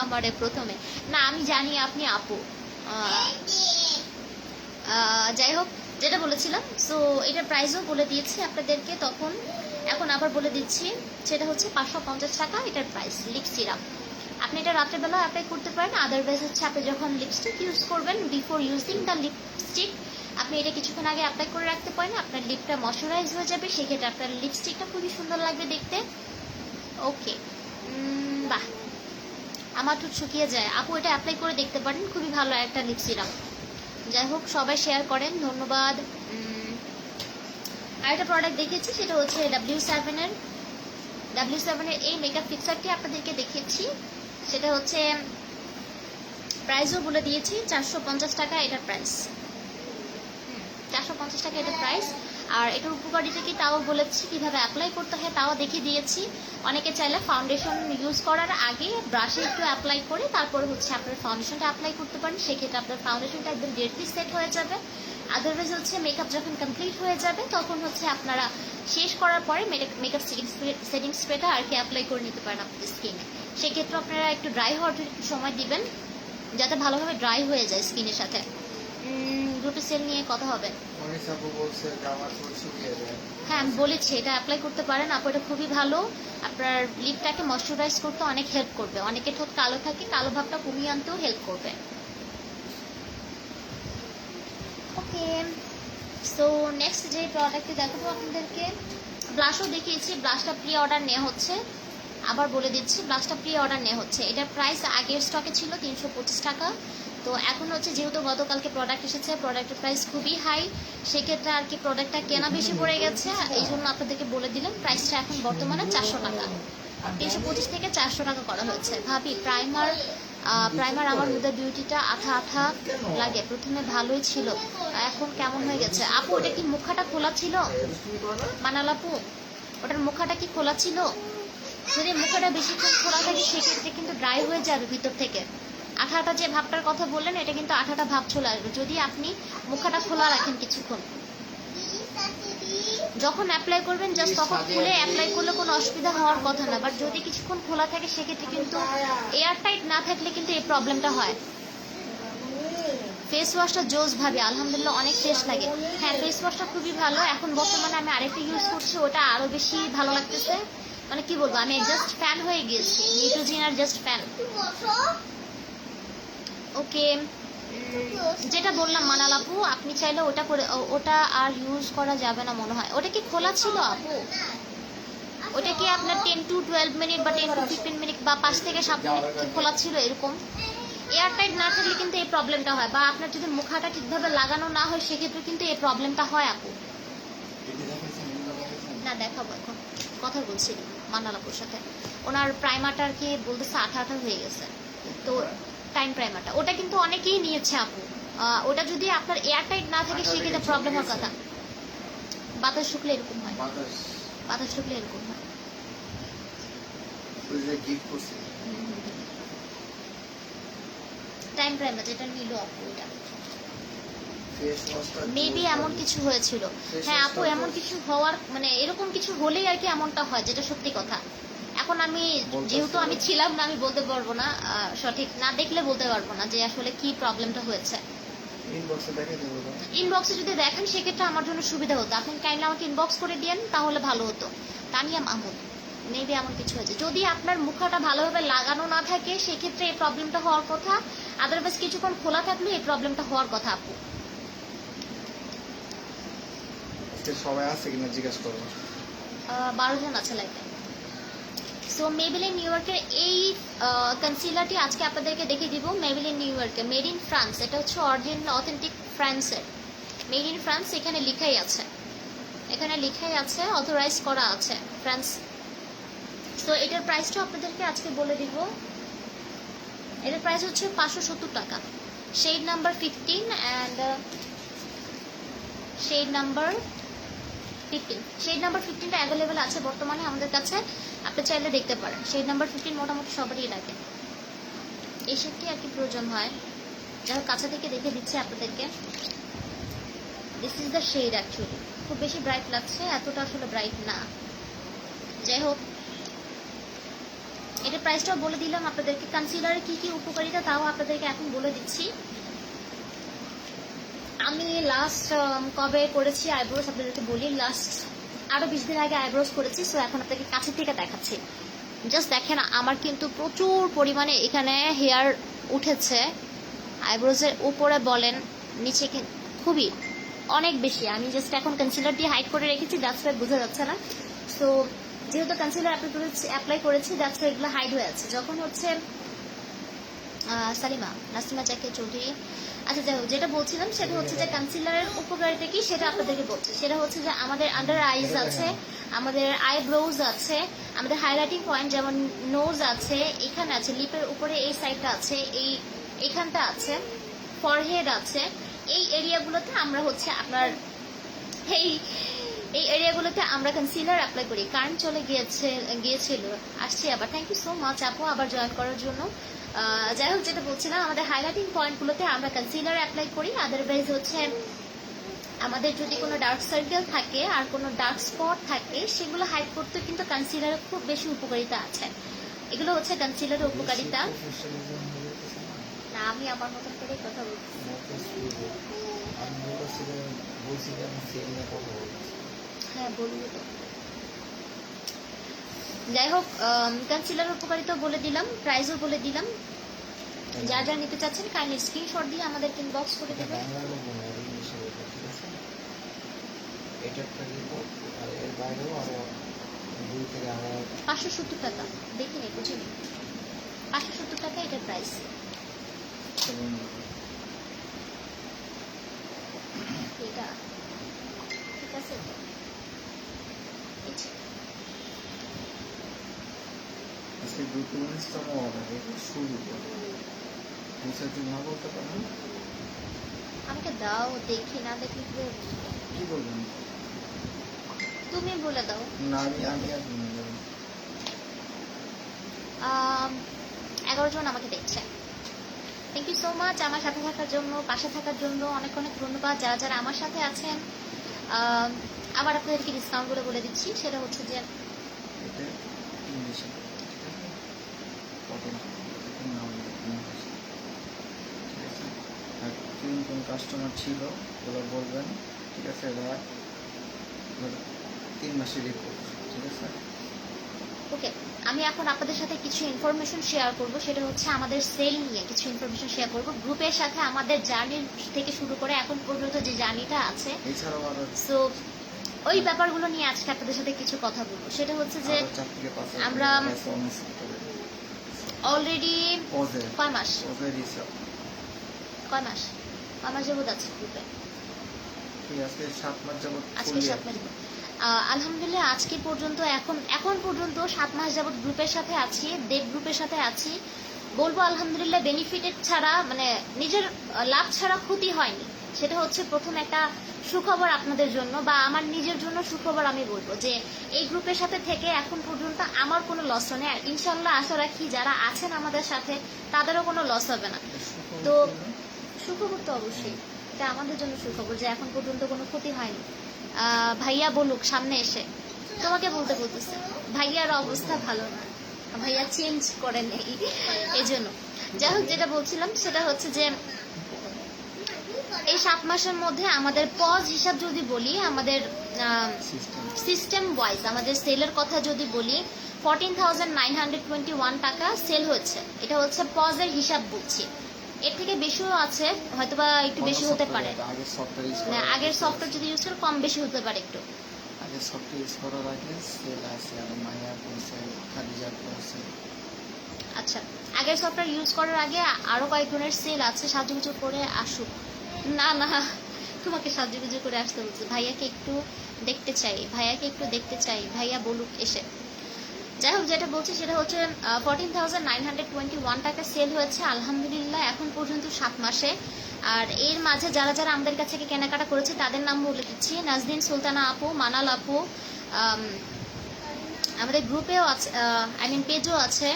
আমারে প্রথমে। না, আমি জানি আপনি আপু। যাই হোক, যেটা বলেছিলাম, সো এটার প্রাইসও বলে দিয়েছি আপনাদেরকে তখন। এখন আবার বলে দিচ্ছি, সেটা হচ্ছে 550 টাকা এটার প্রাইস। লিপ সিরাম আপনি এটা রাত্রেবেলা অ্যাপ্লাই করতে পারেন। আদারওয়াইজ হচ্ছে আপনি যখন লিপস্টিক ইউজ করবেন, বিফোর ইউজিং দ্য লিপস্টিক আপনি এটা কিছুক্ষণ আগে অ্যাপ্লাই করে রাখতে পারেন। আপনার লিপটা ময়শ্চারাইজ হয়ে যাবে, সেক্ষেত্রে আপনার লিপস্টিকটা খুবই সুন্দর লাগবে দেখতে। ওকে, বাহ, আমার ঠোঁট শুকিয়ে যায়। আপু এটা অ্যাপ্লাই করে দেখতে পারেন, খুবই ভালো একটা লিপ সিরাম। যাই হোক, সবাই শেয়ার করেন, ধন্যবাদ। আর একটা প্রোডাক্ট দেখেছি সেটা হচ্ছে W7 এর এই মেকআপ ফিক্সারটি আপনাদেরকে দেখিয়েছি। সেটা হচ্ছে প্রাইসও বলে দিয়েছি, 450 টাকা এটার প্রাইস। 450 টাকা এটার প্রাইস। আর এটার উপকারিতা কি তাও বলেছি, কিভাবে অ্যাপ্লাই করতে হয় তাও দেখিয়ে দিয়েছি। অনেকে চাইলে ফাউন্ডেশন ইউজ করার আগে ব্রাশে একটু অ্যাপ্লাই করে তারপর হচ্ছে আপনার ফাউন্ডেশনটা অ্যাপ্লাই করতে পারেন। সেক্ষেত্রে আপনার ফাউন্ডেশনটা একদম ডিরেক্টলি সেট হয়ে যাবে। আদারওয়াইজ হচ্ছে মেকআপ যখন কমপ্লিট হয়ে যাবে তখন হচ্ছে আপনারা শেষ করার পরে মেকআপ সেটিং স্প্রেটা আর কি অ্যাপ্লাই করে নিতে পারেন আপনাদের স্কিনে। সেক্ষেত্রে আপনারা একটু ড্রাই হওয়ার জন্য একটু সময় দিবেন, যাতে ভালোভাবে ড্রাই হয়ে যায় স্কিনের সাথে। রুটি সেল নিয়ে কথা হবে। হ্যাঁ, আমি বলেছি এটা অ্যাপ্লাই করতে পারেন আপু, এটা খুবই ভালো। আপনার লিপটাকে ময়শ্চারাইজ করতে অনেক হেল্প করবে। অনেকের ঠোঁট কালো থাকে, কালো ভাবটা কমিয়ে আনতেও হেল্প করবে। ওকে, সো নেক্সট যে প্রোডাক্টটি দেখাবো আপনাদেরকে, ব্লাশও দেখিয়েছি। ব্লাশটা প্রি অর্ডার নেওয়া হচ্ছে, আবার বলে দিচ্ছি ব্লাশটা প্রি অর্ডার নেওয়া হচ্ছে। এটার প্রাইস আগের স্টকে ছিল 325 টাকা। তো এখন হচ্ছে যেহেতু গতকালকে প্রোডাক্ট এসেছে, প্রোডাক্টের প্রাইস খুবই হাই, সেক্ষেত্রে আর কি প্রোডাক্টটা কেনা বেশি পড়ে গেছে। এই জন্য আপনাদেরকে বলে দিলাম প্রাইসটা এখন বর্তমানে 400 টাকা, 325 থেকে 400 টাকা করা হয়েছে। ভাবি প্রাইমার আমার হুদা বিউটিটা আঠা আঠা লাগে, প্রথমে ভালোই ছিল, এখন কেমন হয়ে গেছে। আপু ওটা কি মুখাটা খোলা ছিল? মানাল আপু, ওটার মুখাটা কি খোলা ছিল? যদি মুখাটা বেশিক্ষণ খোলা থাকে সেক্ষেত্রে কিন্তু ড্রাই হয়ে যাবে ভিতর থেকে। আঠাটা যে ভাবটার কথা বললেন, এটা কিন্তু আঠাটা ভাব চলে আসবে যদি আপনি মুখাটা খোলা রাখেন কিছুক্ষণ। যখন অ্যাপ্লাই করবেন জাস্ট তখন খুলে অ্যাপ্লাই করলে কোনো অসুবিধা হওয়ার কথা না। বাট যদি কিছুক্ষণ খোলা থাকে সেক্ষেত্রে কিন্তু এয়ার টাইট না থাকলে কিন্তু এই প্রবলেমটা হয়। ফেস ওয়াশটা জোস ভাবে, আলহামদুলিল্লাহ অনেক ফ্রেশ লাগে। হ্যাঁ, ফেস ওয়াশটা খুবই ভালো। এখন বর্তমানে আমি আরেকটা ইউজ করছি, ওটা আরো বেশি ভালো লাগতেছে। মানে কি বলবো, আমি জাস্ট ফ্যান হয়ে গিয়েছি, নিউট্রিজিনার জাস্ট ফ্যান। ওকে, যেটা বললাম মানাল আপু, আপনি চাইলে ওটা আর ইউজ করা যাবে না মনে হয়। ওটা কি খোলা ছিল আপু? ওটা কি আপনার 10 to 12 মিনিট বা 10 to 15 মিনিট বা 5 থেকে 7 মিনিট কি খোলা ছিল এরকম? এয়ারটাইট না থাকলে কিন্তু এই প্রবলেমটা হয়, বা আপনার যদি মুখাটা ঠিকভাবে লাগানো না হয় সেক্ষেত্রে কিন্তু এই প্রবলেমটা হয় আপু। না দেখাবো, এখন কথা বলছি মানাল আপুর সাথে। ওনার প্রাইমারটা আর কি বলতেছে আঠা আঠা হয়ে গেছে। তো টাইম প্রাইমারটা ওটা কিন্তু অনেকেই নিয়েছে আপু। ওটা যদি আপনার এয়ারটাইট না থাকে সেক্ষেত্রে প্রবলেম হওয়ার কথা। বাতাস শুকলে এরকম হয়, বাতাস শুকলে এরকম হয়। টাইম প্রাইমার যেটা নিল আপু, ওটা মেবি এমন কিছু হয়েছিল। হ্যাঁ আপু, এমন কিছু হওয়ার মানে এরকম কিছু হলেই আর কি এমনটা হয়, যেটা সত্যি কথা। এখন আমি যেহেতু আমি ছিলাম না, আমি বলতে পারবো না, সঠিক না দেখলে বলতে পারবো না যে আসলে কি প্রবলেমটা হয়েছে। ইনবক্সে যদি দেখেন সেক্ষেত্রে আমার জন্য সুবিধা হতো। আপনি কাইন্ডলি আমাকে ইনবক্স করে দিয়েন, তাহলে ভালো হতো। তানিয়া মাহমুদ, মেবি এমন কিছু হয়েছে। যদি আপনার মুখটা ভালোভাবে লাগানো না থাকে সেক্ষেত্রে এই প্রবলেমটা হওয়ার কথা। আদারওয়াইজ কিছুক্ষণ খোলা থাকলে এই প্রবলেমটা হওয়ার কথা আপু। সবাই আছে কিনা জিজ্ঞাসা করবো। 12 জন আছে লাইভে। সো মেবেলিন নিউ ইয়র্কের এই কনসিলারটি আজকে আপনাদেরকে দেখিয়ে দিব। মেবেলিন নিউ ইয়র্কে, মেড ইন ফ্রান্স, এটা হচ্ছে অরিজিনাল অথেন্টিক ফ্রান্সের, মেড ইন ফ্রান্স। এখানে লেখাই আছে, এখানে লেখাই আছে, অথরাইজ করা আছে ফ্রান্স। তো এটার প্রাইসটা আপনাদেরকে আজকে বলে দিব। এটার প্রাইস হচ্ছে 570 টাকা। Shade number 15 and shade number 15, shade number 15টা অ্যাভেলেবেল আছে বর্তমানে আমাদের কাছে, আপনি চাইলে দেখতে পারেন। শেড নাম্বার 15 মোটামুটি সবারই লাগে, এই শেডটি আর কি প্রয়োজন হয়। যাই হোক, কাছে থেকে দেখে দিচ্ছি আপনাদেরকে। This is the shade actually. খুব বেশি ব্রাইট লাগছে, এতটা আসলে ব্রাইট না। যাই হোক, এটার প্রাইসটাও বলে দিলাম আপনাদেরকে। কনসিলারের কি কি উপকারিতা তাও আপনাদেরকে এখন বলে দিচ্ছি। আমি লাস্ট কবে করেছি আইব্রোস আপনাদেরকে বলি। লাস্ট আরো 20 দিন আগে আইব্রোস করেছি। সো এখন আপনাকে কাছে থেকে দেখাচ্ছি। জাস্ট দেখেন, আমার কিন্তু প্রচুর পরিমাণে এখানে হেয়ার উঠেছে। আইব্রোজের উপরে বলেন, নিচে খুবই অনেক বেশি। আমি জাস্ট এখন কনসিলার দিয়ে হাইড করে রেখেছি, দ্যাটস ওয়াই বোঝা যাচ্ছে না। সো যেহেতু কনসিলার অ্যাপ্লাই করেছি, দ্যাটস ওয়াই এগুলো হাইড হয়ে আছে। যখন হচ্ছে সালিমা নাসিমা জাকিয়া চৌধুরী, আচ্ছা যাই হোক, যেটা বলছিলাম সেটা হচ্ছে যে কনসিলারের উপকারিতা কি সেটা আপনাদেরকে বলছি। সেটা হচ্ছে যে আমাদের আন্ডার আইজ আছে, আমাদের আইব্রোজ আছে, আমাদের হাইলাইটিং পয়েন্ট যেমন নোজ আছে, এখানে আছে, লিপের উপরে এই সাইডটা আছে, এইখানটা আছে, ফরহেড আছে। এই এরিয়াগুলোতে আমরা হচ্ছে আপনার এই এরিয়াগুলোতে আমরা কনসিলার অ্যাপ্লাই করি। কারেন্ট চলে গিয়েছিল, আসছি আবার। থ্যাংক ইউ সো মাচ আপু আবার জয়েন করার জন্য। যাই হোক, যেটা বলছিলাম, আমাদের হাইলাইটিং পয়েন্টগুলোতে আমরা কনসিলার অ্যাপ্লাই করি। আদারওয়াইজ হচ্ছে আমাদের যদি কোনো ডার্ক সার্কেল থাকে আর কোনো ডার্ক স্পট থাকে, সেগুলো হাইড করতে কিন্তু কনসিলারের খুব বেশি উপকারিতা আছে। এগুলো হচ্ছে কনসিলারের উপকারিতা। না, আমি আমার মতন করে কথা বলছি। হ্যাঁ, বলবো তো। যাই হোক, কনসিলার উপকারিতা বলে দিলাম, প্রাইসও বলে দিলাম। যা যা নিতে চাচ্ছেন কাইন্ডলি স্ক্রিনশট দিয়ে আমাদের ইনবক্স করে দেবেন। 570 টাকা, দেখিনি, বুঝিনি। 570 টাকা এটার প্রাইস। এটা ঠিক আছে তো? আজকে 2-19তম অর্ডার, এটা শুরু করবো। বুঝতে না বলতে পারবেন? আমাকে দাও, দেখি, না দেখি কি বলবেন? তুমি বলে দাও। না, আমি আর বলবো না। 11 জন আমাকে দেখছে। থ্যাংক ইউ সো মাচ আমার সাথে থাকার জন্য, পাশে থাকার জন্য অনেক অনেক ধন্যবাদ। যারা যারা আমার সাথে আছেন, আবার আপনাদেরকে ডিসকাউন্টগুলো বলে দিচ্ছি। সেটা হচ্ছে যে এটা ইংলিশে, আর কোন কাস্টমার ছিল ওরা বলবেন, ঠিক আছে? এরা 3 মাসের রিপোর্ট, ঠিক আছে? ওকে, আমি এখন আপনাদের সাথে কিছু ইনফরমেশন শেয়ার করব। সেটা হচ্ছে আমাদের সেল নিয়ে কিছু ইনফরমেশন শেয়ার করব। গ্রুপের সাথে আমাদের জার্নির থেকে শুরু করে এখন পর্যন্ত যে জার্নিটা আছে, এছাড়াও আরো সো ওই ব্যাপারগুলো নিয়ে আজকে আপনাদের সাথে কিছু কথা বলবো। সেটা হচ্ছে যে আমরা অলরেডি কয় মাস যাবত আছে গ্রুপে। আজকে 7 মাস যাবত। আজকে 7 মাস যাবত, আলহামদুলিল্লাহ। আজকে পর্যন্ত এখন পর্যন্ত 7 মাস যাবত গ্রুপের সাথে আছি, দেব গ্রুপের সাথে আছি। বলবো আলহামদুলিল্লাহ, বেনিফিটেড ছাড়া, মানে নিজের লাভ ছাড়া ক্ষতি হয়নি। সেটা হচ্ছে প্রথম একটা সুখবর আপনাদের জন্য, বা আমার নিজের জন্য সুখবর। আমি বলবো যে এই গ্রুপের সাথে থেকে এখন পর্যন্ত আমার কোনো লস হয়নি। আর ইনশাল্লাহ আশা রাখি যারা আছেন আমাদের সাথে তাদেরও কোনো লস হবে না। তো সুখবর তো অবশ্যই, এটা আমাদের জন্য সুখবর যে এখন পর্যন্ত কোনো ক্ষতি হয়নি। ভাইয়া বলুক সামনে এসে, তোমাকে বলতেছে ভাইয়ার অবস্থা ভালো না, ভাইয়া চেঞ্জ করে নেই, এই জন্য। যাই হোক, যেটা বলছিলাম সেটা হচ্ছে যে এই 7 মাসের মধ্যে আমাদের পজ হিসাব যদি বলি, আমাদের সিস্টেম ওয়াইজ আমাদের সেলের কথা যদি বলি, 14,921 টাকা সেল হয়েছে। এটা হচ্ছে পজের হিসাব বলছি। এর থেকে বেশিও আছে, হয়তোবা একটু বেশি হতে পারে। আগের সফটওয়্যার যদি ইউজ করে কম বেশি হতে পারে একটু। আগে সবটা ইউজ করার আগে সেল আছে, আর মায়া করছে, খাদিজা করছে। আচ্ছা, আগের সফটওয়্যার ইউজ করার আগে আরো কয়েকজনের সেল আছে, সাজুগুজু করে আসুক। না না, তোমাকে সাজুগুজু করে আসতে বলছি। ভাইয়াকে একটু দেখতে চাই, ভাইয়াকে একটু দেখতে চাই, ভাইয়া বলুক এসে। যাই হোক, যেটা বলছি সেটা হচ্ছে 14,921 টাকা সেল হয়েছে আলহামদুলিল্লাহ এখন পর্যন্ত 7 মাসে। আর এর মাঝে যারা যারা আমাদের কাছ থেকে কেনাকাটা করেছে তাদের নাম বলে দিচ্ছি: নাজদিন সুলতানা আপু, মানাল আপু, আমাদের গ্রুপেও আছে, পেজও আছে,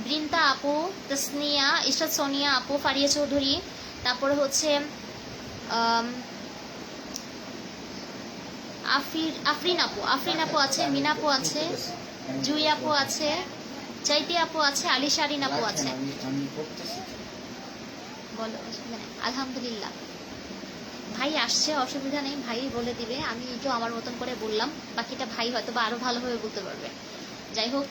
বৃন্দা আপু, তসনিয়া, ইশরাত সোনিয়া আপু, ফারিয়া চৌধুরী, তারপরে হচ্ছে আফরিন আপু আছে, মিনা আপু আছে, জুই আপু আছে, চাইতি আপু আছে, আলিশারিন আপু আছে। আমি করতেছি। বলো, অসুবিধা নেই। আলহামদুলিল্লাহ ভাই আসছে, অসুবিধা নেই, ভাই বলে দিবে। আমি একটু আমার মতন করে বললাম, বাকিটা ভাই হয়তো বা আরো ভালোভাবে বলতে পারবে। যাই হোক,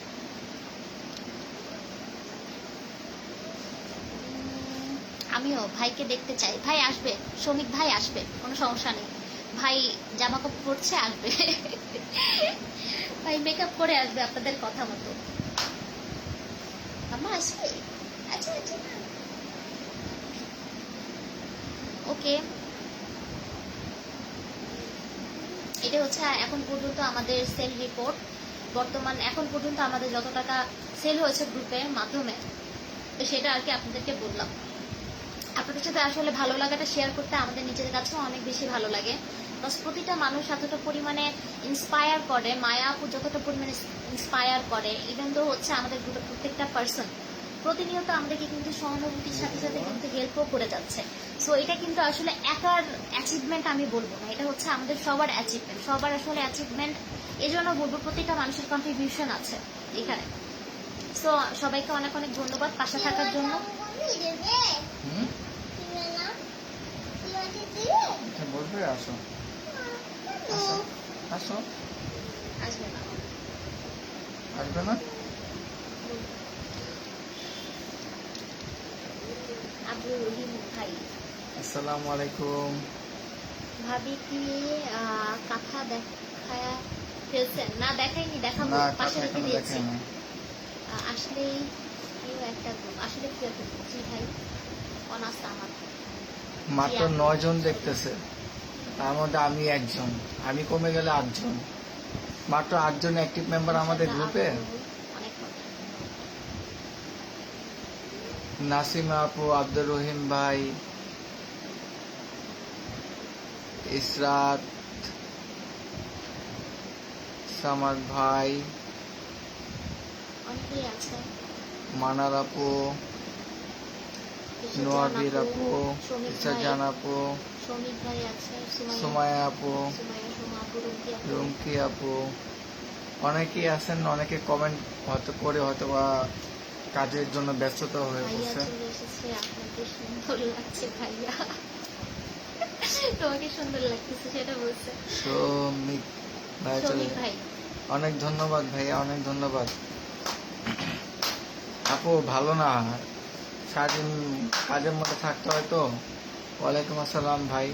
আমিও ভাইকে দেখতে চাই। ভাই আসবে, শ্রমিক ভাই আসবে, কোনো সমস্যা নেই। ভাই জামা কাপড় পরছে, আসবে। ভাই মেকআপ করে আসবে আপনাদের কথা মতো। আম্মা আসবে? আচ্ছা আচ্ছা, ওকে। এটা হচ্ছে এখন পর্যন্ত আমাদের সেল রিপোর্ট। বর্তমান এখন পর্যন্ত আমাদের যত টাকা সেল হয়েছে গ্রুপের মাধ্যমে, তো সেটা আর কি আপনাদেরকে বললাম। আপনাদের সাথে আসলে ভালো লাগাটা শেয়ার করতে আমাদের নিজেদের কাছেও অনেক বেশি ভালো লাগে। বাস প্রতিটা মানুষ এতটা পরিমাণে ইন্সপায়ার করে, মায়া আপু যতটা পরিমাণে ইন্সপায়ার করে, ইভেন তো হচ্ছে আমাদের গ্রুপের প্রত্যেকটা পার্সন প্রতিনিয়ত আমাদেরকে কিন্তু সহানুভূতির সাথে সাথে কিন্তু হেল্পও করে যাচ্ছে। সো এটা কিন্তু আসলে একার অ্যাচিভমেন্ট আমি বলবো না, এটা হচ্ছে আমাদের সবার অ্যাচিভমেন্ট, সবার আসলে অ্যাচিভমেন্ট। এই জন্য বলবো প্রত্যেকটা মানুষের কন্ট্রিবিউশন আছে এখানে। সো সবাইকে অনেক অনেক ধন্যবাদ পাশে থাকার জন্য। হুম? বলবে আসো, আসো, আসো। আসবে না, আসবে না? আব্দুর রহিম ভাই। আসসালামু আলাইকুম। ভাবি কি কাঁথা দেখায়া ফেলছেন? না, দেখাইনি, দেখাবো, না, পাশে কথা রেখে এখনো দিয়েছি। দেখে না। আসলেই কেউ একটা গ্রুপ, আসলে কেউ একটা গ্রুপ। জি ভাই, অনার্স আমার। মাত্র 9 জন দেখতেছে, তার মধ্যে আমি একজন। আমি কমে গেলে 8 জন। মাত্র 8 জন অ্যাক্টিভ মেম্বার আমাদের গ্রুপে। অনেক কথা। নাসিমা আপু, আব্দুর রহিম ভাই, ইসরাত, সামাদ ভাই, অনেকেই আছে। মানার আপু, ইশাজান নোয়াবির আপু, শ্রমিক ভাই, ইসাজান আপু, শ্রমিক ভাই আছে, সুমায়া আপু, সুমাইয়া, সোমা আপু, রুমকি আপু। রুমকি আপু, অনেকেই আছেন। অনেকে কমেন্ট হয়তো করে হয়তো বা কাজের জন্য ব্যস্ততা হয়ে ভাইয়া পড়ছে। চলে এসেছে, আপনাকে সুন্দর লাগছে ভাইয়া। তোমাকে সুন্দর লাগতেছে সেটা বলছে শ্রমিক ভাই চলে শ্রমিক ভাই। অনেক ধন্যবাদ ভাইয়া, অনেক ধন্যবাদ। আপু ভালো না, সারাদিন কাজের মধ্যে থাকতে হয় তো। ওয়ালাইকুম আসসালাম ভাই।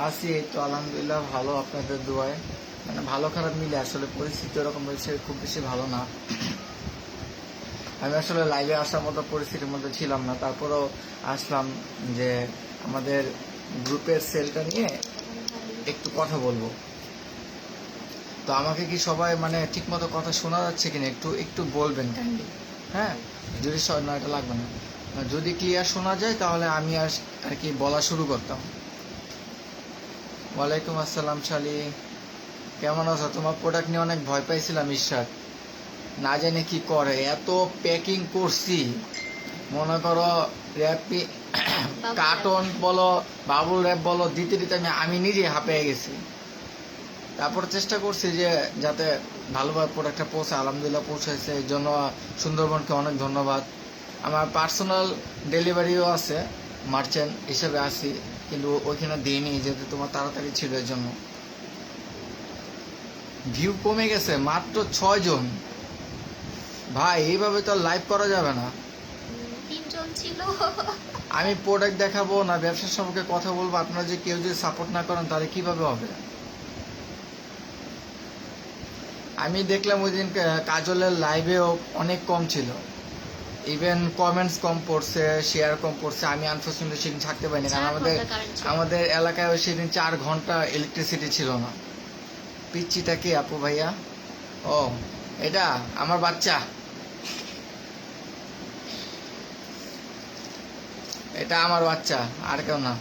আছি এই তো আলহামদুলিল্লাহ, ভালো আপনাদের দোয়ায়। মানে ভালো খারাপ মিলে আসলে পরিস্থিতি ওরকম হয়েছে, খুব বেশি ভালো না। আমি আসলে লাইভে আসার মতো পরিস্থিতির মধ্যে ছিলাম না, তারপরেও আসলাম যে আমাদের গ্রুপের সেলটা নিয়ে একটু কথা বলবো। তো আমাকে কি সবাই মানে ঠিক মতো কথা শোনা যাচ্ছে কিনা একটু একটু বলবেন কাইন্ডলি। হ্যাঁ, যদি না এটা লাগবে না, যদি ক্লিয়ার শোনা যায় তাহলে আমি আর কি বলা শুরু করতাম। ওয়ালাইকুম আসসালাম শালি, কেমন আছো? তোমার প্রোডাক্ট নিয়ে অনেক ভয় পাইছিলাম ঈশ্বর, না জানি কি করে। এত প্যাকিং করছি, মনে করো র্যাপি কার্টন বলো, বাবুল র্যাপ বলো, দিতে দিতে আমি নিজে হাঁপিয়ে গেছি। তারপর চেষ্টা করছি যে যাতে ভালোভাবে প্রোডাক্টটা পৌঁছে, আলহামদুলিল্লাহ পৌঁছাইছে। এই জন্য সুন্দরবনকে অনেক ধন্যবাদ। আমার পার্সোনাল ডেলিভারিও আছে, মার্চেন্ট হিসেবে আছি, কিন্তু ওইখানে দিইনি যেহেতু তোমার তাড়াতাড়ি ছিল। এই জন্য ভিউ কমে গেছে, মাত্র 6 জন। ভাই এইভাবে তো লাইভ করা যাবে না। 3 জন ছিল। আমি প্রোডাক্ট দেখাবো না ব্যবসার সম্পর্কে কথা বলবো, আপনারা যে কেউ যদি সাপোর্ট না করেন তাহলে কিভাবে হবে? আমি দেখলাম ওই দিন কাজলের লাইভেও অনেক কম ছিল, ইভেন কমেন্টস কম পড়ছে, শেয়ার কম পড়ছে। আমি আনফর্চুনেটলি সেদিন থাকতে পারিনি, কারণ 4 ঘন্টা current ছিল। আমাদের এলাকায় সেদিন 4 ঘন্টা ইলেকট্রিসিটি ছিল না। পিচ্চিটা কি আপু ভাইয়া? ও এটা আমার বাচ্চা, এটা আমার বাচ্চা, আর কেউ না।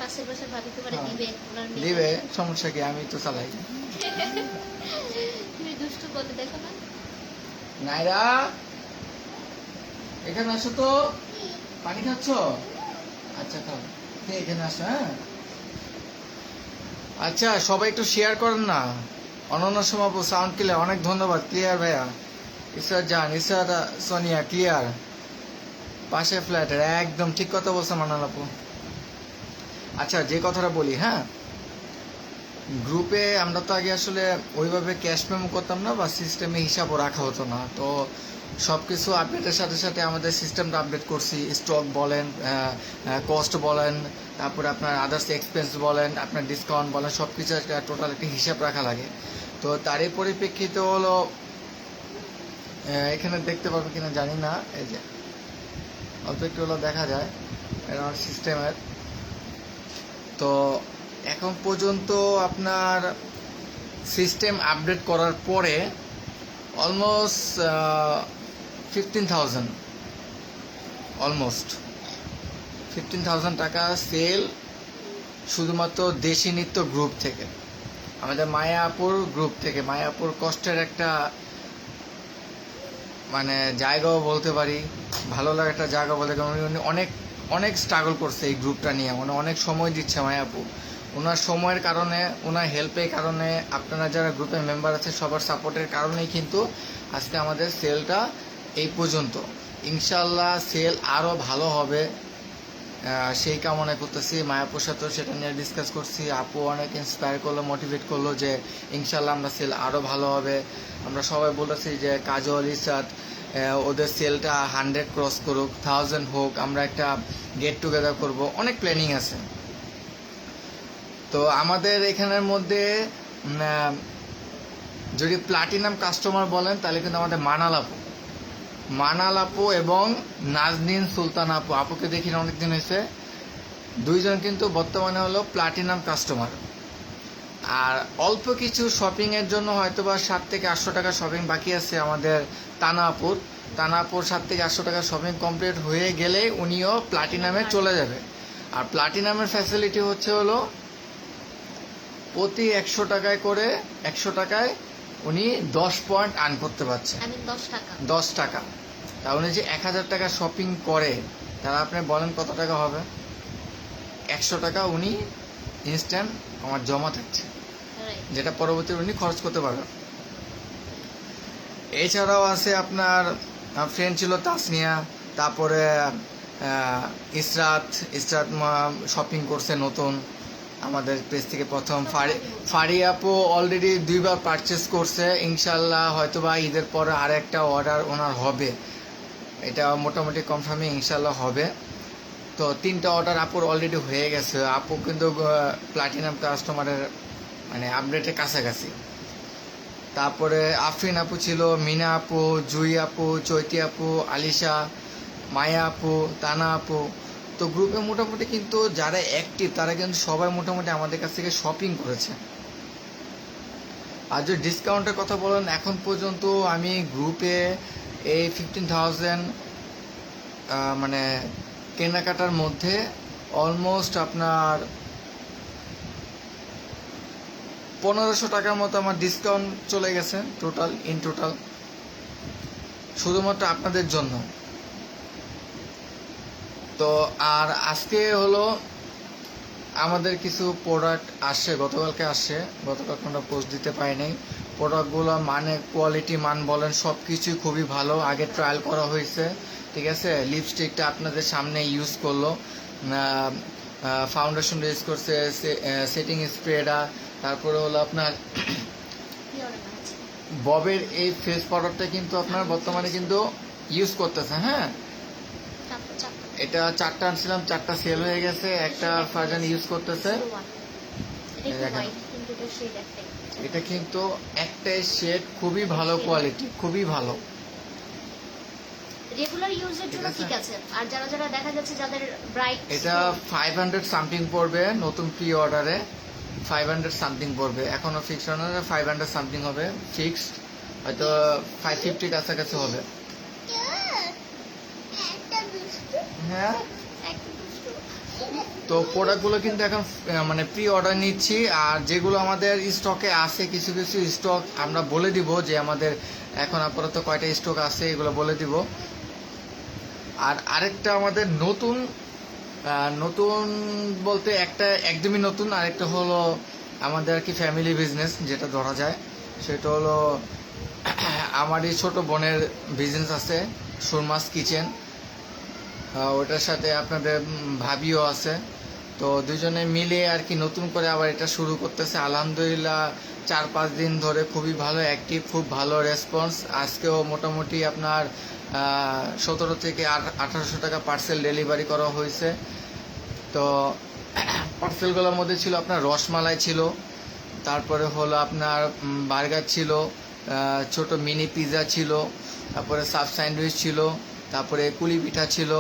পাশের বসে ভাবিতে পারে হ্যাঁ। দিবে, ওনার মেয়ে। দিবে, সমস্যা কি, আমি তো চালাই। তুমি দুষ্টু বলে দেখো না। নাইরা এখানে আসো তো, পানি খাচ্ছ? আচ্ছা খাও, এখানে আসো। হ্যাঁ আচ্ছা, সবাই একটু শেয়ার করেন না। অনন্য সমাপু সাউন্ড ক্লিয়ার, অনেক ধন্যবাদ। ক্লিয়ার ভাইয়া, ইসরাত জান, ইসরাত সোনিয়া ক্লিয়ার। পাশে ফ্ল্যাটের একদম ঠিক কথা বলছে মানাল আপু। আচ্ছা, যে কথাটা বলি, হ্যাঁ, গ্রুপে আমরা তো আগে আসলে ওইভাবে ক্যাশ মেমো করতাম না, বা সিস্টেমে হিসাবও রাখা হতো না। তো সব কিছু আপডেটের সাথে সাথে আমাদের সিস্টেমটা আপডেট করছি। স্টক বলেন, কস্ট বলেন, তারপরে আপনার আদার্স এক্সপেন্স বলেন, আপনার ডিসকাউন্ট বলেন, সব কিছু একটা টোটাল একটা হিসাব রাখা লাগে। তো তারই পরিপ্রেক্ষিতে হলো, এখানে দেখতে পারবে কিনা জানি না, এই যে অল্প একটু হলো দেখা যায় আমার সিস্টেমের। তো এখন পর্যন্ত আপনার সিস্টেম আপডেট করার পরে অলমোস্ট 15,000, অলমোস্ট 15,000 টাকা সেল শুধুমাত্র দেশি নৃত্য গ্রুপ থেকে, আমাদের মায়াপুর গ্রুপ থেকে। মায়াপুর কষ্টের একটা মানে জায়গাও বলতে পারি, ভালো লাগে একটা জায়গা বলতে পারি। উনি অনেক অনেক স্ট্রাগল করছে এই গ্রুপটা নিয়ে, মানে অনেক সময় দিচ্ছে মায়াপু। ওনার সময়ের কারণে, ওনার হেল্পের কারণে, আপনারা যারা গ্রুপের মেম্বার আছে সবার সাপোর্টের কারণেই কিন্তু আজকে আমাদের সেলটা এই পর্যন্ত। ইনশাল্লাহ সেল আরও ভালো হবে সেই কামনা করতেছি। মায়াপুর সাথেও সেটা নিয়ে ডিসকাস করছি। আপু অনেক ইন্সপায়ার করলো, মোটিভেট করলো যে ইনশাল্লাহ আমরা সেল আরও ভালো হবে। আমরা সবাই বলেছি যে কাজল, ইসাত ওদের সেলটা 100 ক্রস করুক, 1000 হোক, আমরা একটা গেট টুগেদার করব, অনেক প্ল্যানিং আছে। তো আমাদের এখানের মধ্যে যদি প্লাটিনাম কাস্টমার বলেন তাহলে কিন্তু আমাদের মানাল আপু এবং নাজনীন সুলতান আপু, আপুকে দেখি না অনেকদিন হয়েছে, দুইজন কিন্তু বর্তমানে হলো প্লাটিনাম কাস্টমার। আর অল্প কিছু শপিং এর জন্য হয়তো বা 7 থেকে 800 টাকা শপিং বাকি আছে আমাদের তানাপুর 7 থেকে 800 টাকা শপিং কমপ্লিট হয়ে গেলে উনিও প্লাটিনামে চলে যাবে। আর প্লাটিনামের ফ্যাসিলিটি হচ্ছে হলো প্রতি 100 টাকায় করে 100 টাকায় উনি 10 পয়েন্ট আর্ন করতে পারছেন। 10 টাকা, তা উনি যে 1000 টাকা শপিং করে, তারা আপনি বলেন কত টাকা হবে? 100 টাকা উনি ইনস্ট্যান্ট আমার জমা থাকছে, যেটা পরবর্তী উনি খরচ করতে পারবেন। এছাড়াও আছে আপনার ফ্রেন্ড ছিল তাসনিয়া, তারপরে ইসরাত শপিং করছে নতুন আমাদের পেজ থেকে প্রথম। ফারিয়াপো অলরেডি 2বার পারচেস করছে, ইনশাল্লাহ হয়তোবা ঈদের পরে আর একটা অর্ডার ওনার হবে, এটা মোটামুটি কনফার্মই ইনশাল্লাহ হবে। তো 3টা অর্ডার আপুর অলরেডি হয়ে গেছে। আপু কিন্তু প্লাটিনাম কাস্টমারের মানে আপডেটের কাছাকাছি। তারপরে আফরিন আপু ছিল, মিনা আপু, জুই আপু, চৈতি আপু, আলিশা, মায়া আপু, তানা আপু। তো গ্রুপে মোটামুটি কিন্তু যারা অ্যাক্টিভ তারা কিন্তু সবাই মোটামুটি আমাদের কাছ থেকে শপিং করেছে। আর যদি ডিসকাউন্টের কথা বলেন, এখন পর্যন্ত আমি গ্রুপে এই 15,000 মানে কেনাকাটার মধ্যে অলমোস্ট আপনার 1500 টাকার মতো আমার ডিসকাউন্ট চলে গেছে টোটাল, শুধুমাত্র আপনাদের জন্য। তো আর আজকে হলো আমাদের কিছু প্রোডাক্ট আসছে, গতকালকে আসছে, গতকালকে আমরা পোস্ট দিতে পারিনি। প্রোডাক্টগুলো মানে কোয়ালিটি, মান বলেন সব কিছুই খুবই ভালো। আগে ট্রায়াল করা হয়েছে, ঠিক আছে। লিপস্টিকটা আপনাদের সামনে ইউজ করলো, ফাউন্ডেশনটা ইউজ করছে, সেটিং স্প্রেটা, তারপরে হলো আপনার ববের এই ফেস পাউডারটা কিন্তু আপনার বর্তমানে কিন্তু ইউজ করতেছে। হ্যাঁ, এটা 4টা আনছিলাম, 4টা সেল হয়ে গেছে, একটা ফারজান ইউজ করতেছে। এটা কিন্তু একটাই শেড, খুবই ভালো কোয়ালিটি, খুবই ভালো। রেগুলার ইউজের জন্য ঠিক আছে। ঠিক আছে, আর যারা যারা দেখা যাচ্ছে যাদের ব্রাইট এটা 500 সামথিং পড়বে নতুন প্রি অর্ডারে, 500 সামথিং পড়বে, এখনো ফিক্সড অর্ডারে 500 সামথিং হবে, ফিক্সড হয়তো 550 কাছাকাছি হবে। হ্যাঁ, তো প্রোডাক্টগুলো কিন্তু এখন মানে প্রি অর্ডার নিচ্ছি, আর যেগুলো আমাদের স্টকে আছে কিছু কিছু স্টক আমরা বলে দিব যে আমাদের এখন আপাতত কয়টা স্টক আছে এগুলো বলে দিব। আর আরেকটা আমাদের নতুন নতুন বলতে একটা একদমই নতুন, আরেকটা হলো আমাদের আর কি ফ্যামিলি বিজনেস যেটা ধরা যায়, সেটা হলো আমারই ছোট বোনের বিজনেস আছে সুরমাস কিচেন, ওটার সাথে আপনাদের ভাবিও আছে। তো দুজনে মিলে আর কি নতুন করে আবার এটা শুরু করতেছে। আলহামদুলিল্লাহ 4-5 দিন ধরে খুবই ভালো অ্যাক্টিভ, খুব ভালো রেসপন্স। আজকেও মোটামুটি আপনার 17 থেকে 1800 টাকা পার্সেল ডেলিভারি করা হয়েছে। তো পার্সেলগুলোর মধ্যে ছিল আপনার রসমালাই ছিল, তারপরে হলো আপনার বার্গার ছিল, ছোট মিনি পিৎজা ছিল, তারপরে সাব স্যান্ডউইচ ছিল, তারপরে কুলি পিঠা ছিল।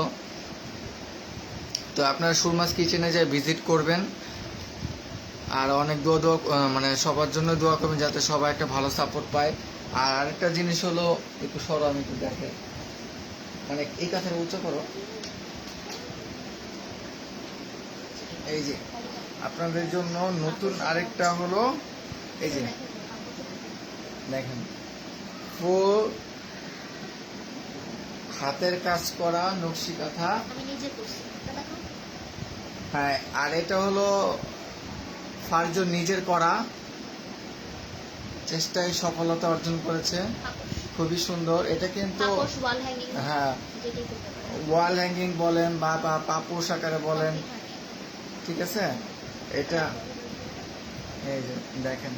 তো আপনারা সুরমাস কিচেনে যায় ভিজিট করবেন, আর অনেক দোয়া মানে সবার জন্য দোয়া করবেন যাতে সবাই একটা ভালো সাপোর্ট পায়। আর আরেকটা জিনিস হলো, একটু সরো আমি একটু দেখে, মানে এই কথাটা উচ্চ করো, এই যে আপনাদের জন্য নতুন আরেকটা হলো এই যে দেখেন ফুল হাতের কাজ করা নকশি কাঁথা। আমি নিজে করছি, এটা দেখো। হ্যাঁ, আর এটা হলো ফারজুন নিজের করা, চেষ্টায় সফলতা অর্জন করেছে, খুবই সুন্দর। এটা কিন্তু তাপস ওয়াল হ্যাঙ্গিং, হ্যাঁ যেটাই করতে পারে। ওয়াল হ্যাঙ্গিং বলেন বা পাপোশ আকারে বলেন, ঠিক আছে। এটা এই যে দেখেন,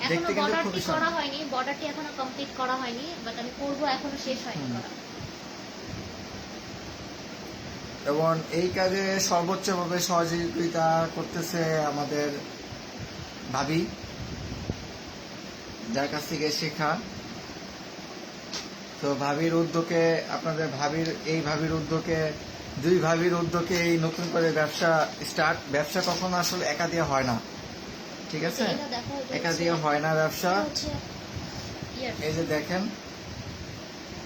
এখনো দেখতে কিন্তু বর্ডারটি খুবই করা সুন্দর। হয়নি, বর্ডারটি এখনো কমপ্লিট করা হয়নি, বাট আমি করবো, এখনো শেষ হয়নি করা। এবং এই কাজে সর্বোচ্চভাবে সহযোগিতা করতেছে আমাদের ভাবি, যার কাছ থেকে শেখা। তো ভাবির উদ্যোগে আপনাদের ভাবির উদ্যোগে দুই ভাবির উদ্যোগে এই নতুন করে ব্যবসা স্টার্ট। ব্যবসা কখনো আসলে একা দিয়ে হয় না, ঠিক আছে, এটা দেখো, এটা একা হচ্ছে- দিয়ে হয় না ব্যবসা। এটা হচ্ছে ইয়ার, এই যে দেখেন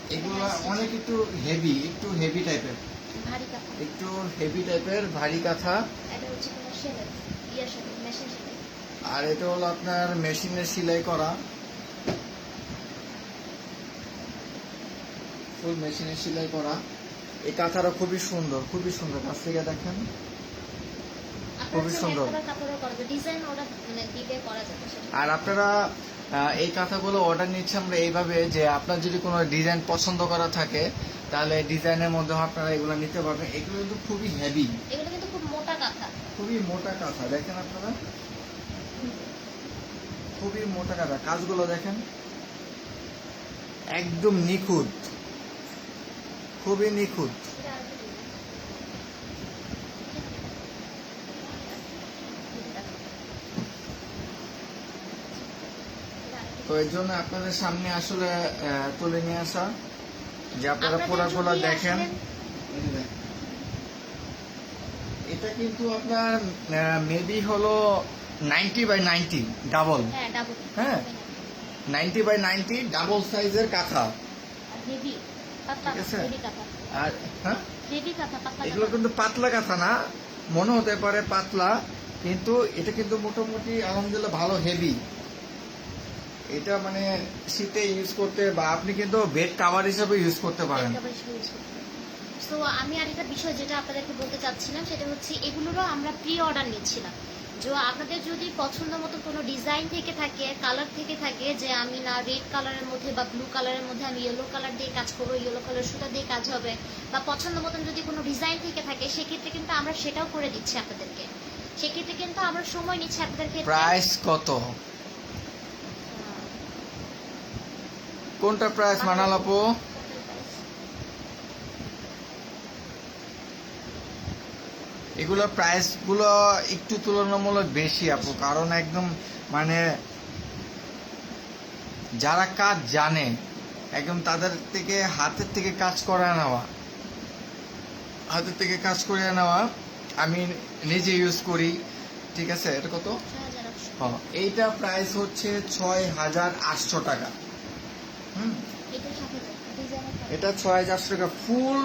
এগুলো অনেক একটু হেভি টাইপের, ভারী কাপড়। একটু হেভি টাইপের ভারী কাঁথা। এটা হচ্ছে তোমার সেলাই, ইয়ার সাথে মেশিন সেলাই। আর এটা হলো আপনার মেশিনের সেলাই করা, ফুল মেশিনের সেলাই করা। এই কাঁথাটা খুবই সুন্দর, কাছ থেকে দেখেন খুবই সুন্দর। কাপড়ের করা ডিজাইন ওটা মানে দিলে করা যাবে সেটা। আর আপনারা এই কাঁথাগুলো অর্ডার নিচ্ছে আমরা এইভাবে যে আপনার যদি কোনো ডিজাইন পছন্দ করা থাকে তাহলে ডিজাইনের মধ্যে আপনারা এগুলো নিতে পারবেন। এগুলো কিন্তু খুবই হেভি, এগুলো কিন্তু খুব মোটা কাঁথা। খুবই মোটা কাঁথা, দেখেন আপনারা খুবই মোটা কাঁথা। কাজগুলো দেখেন একদম নিখুঁত, খুবই নিখুঁত। এটা আর কি দিবে? তো এর জন্য আপনাদের সামনে আসলে তুলে নিয়ে আসা যে আপনারা আপনাদের প্রোডাক্টগুলো যদি দেখেন। আসলে- এই যে দেখেন। এটা কিন্তু আপনার মেবি হলো 90x90 ডাবল, হ্যাঁ ডাবল, হ্যাঁ 90x90 ডাবল সাইজের কাঁথা, হেভি পাতলা, ঠিক আছে। হেভি কাঁথা, আর হ্যাঁ হেভি কাঁথা, পাতলা এগুলো কাঁথা। কিন্তু পাতলা কাঁথা না, মনে হতে পারে পাতলা, কিন্তু এটা কিন্তু মোটামুটি আলহামদুলিল্লাহ ভালো হেভি। এটা মানে শীতে ইউজ করতে বা আপনি কিন্তু বেড কাভার হিসেবে ইউজ করতে পারেন। তো আমি আরেকটা বিষয় যেটা আপনাদেরকে বলতে চাচ্ছিলাম সেটা হচ্ছে এগুলোরও আমরা প্রি অর্ডার নিচ্ছিলাম। যে আপনাদের যদি পছন্দ মতো কোনো ডিজাইন থেকে থাকে, কালার থেকে থাকে, যে আমি না রেড কালারের মধ্যে বা ব্লু কালারের মধ্যে আমি ইয়েলো কালার দিয়ে কাজ করবো, ইয়েলো কালার সুতা দিয়ে কাজ হবে, বা পছন্দ মতন যদি কোনো ডিজাইন থেকে থাকে সেক্ষেত্রে কিন্তু আমরা সেটাও করে দিচ্ছি আপনাদেরকে। সেক্ষেত্রে কিন্তু আমরা সময় নিচ্ছি আপনাদেরকে। প্রাইস কত, কোনটা প্রাইস মানাল আপু? এগুলো প্রাইস গুলো একটু তুলনামূলক বেশি আপু, কারণ একদম মানে যারা কাজ জানে একদম তাদের থেকে হাতের থেকে কাজ করায় নেওয়া, হাতের থেকে কাজ করে নেওয়া। আমি নিজে ইউজ করি, ঠিক আছে। এটা কত? 6800 হ্যাঁ, এইটা প্রাইস হচ্ছে 6800 টাকা। এটার সাথে ডিজাইনের এটা 6800 টাকা, ফুল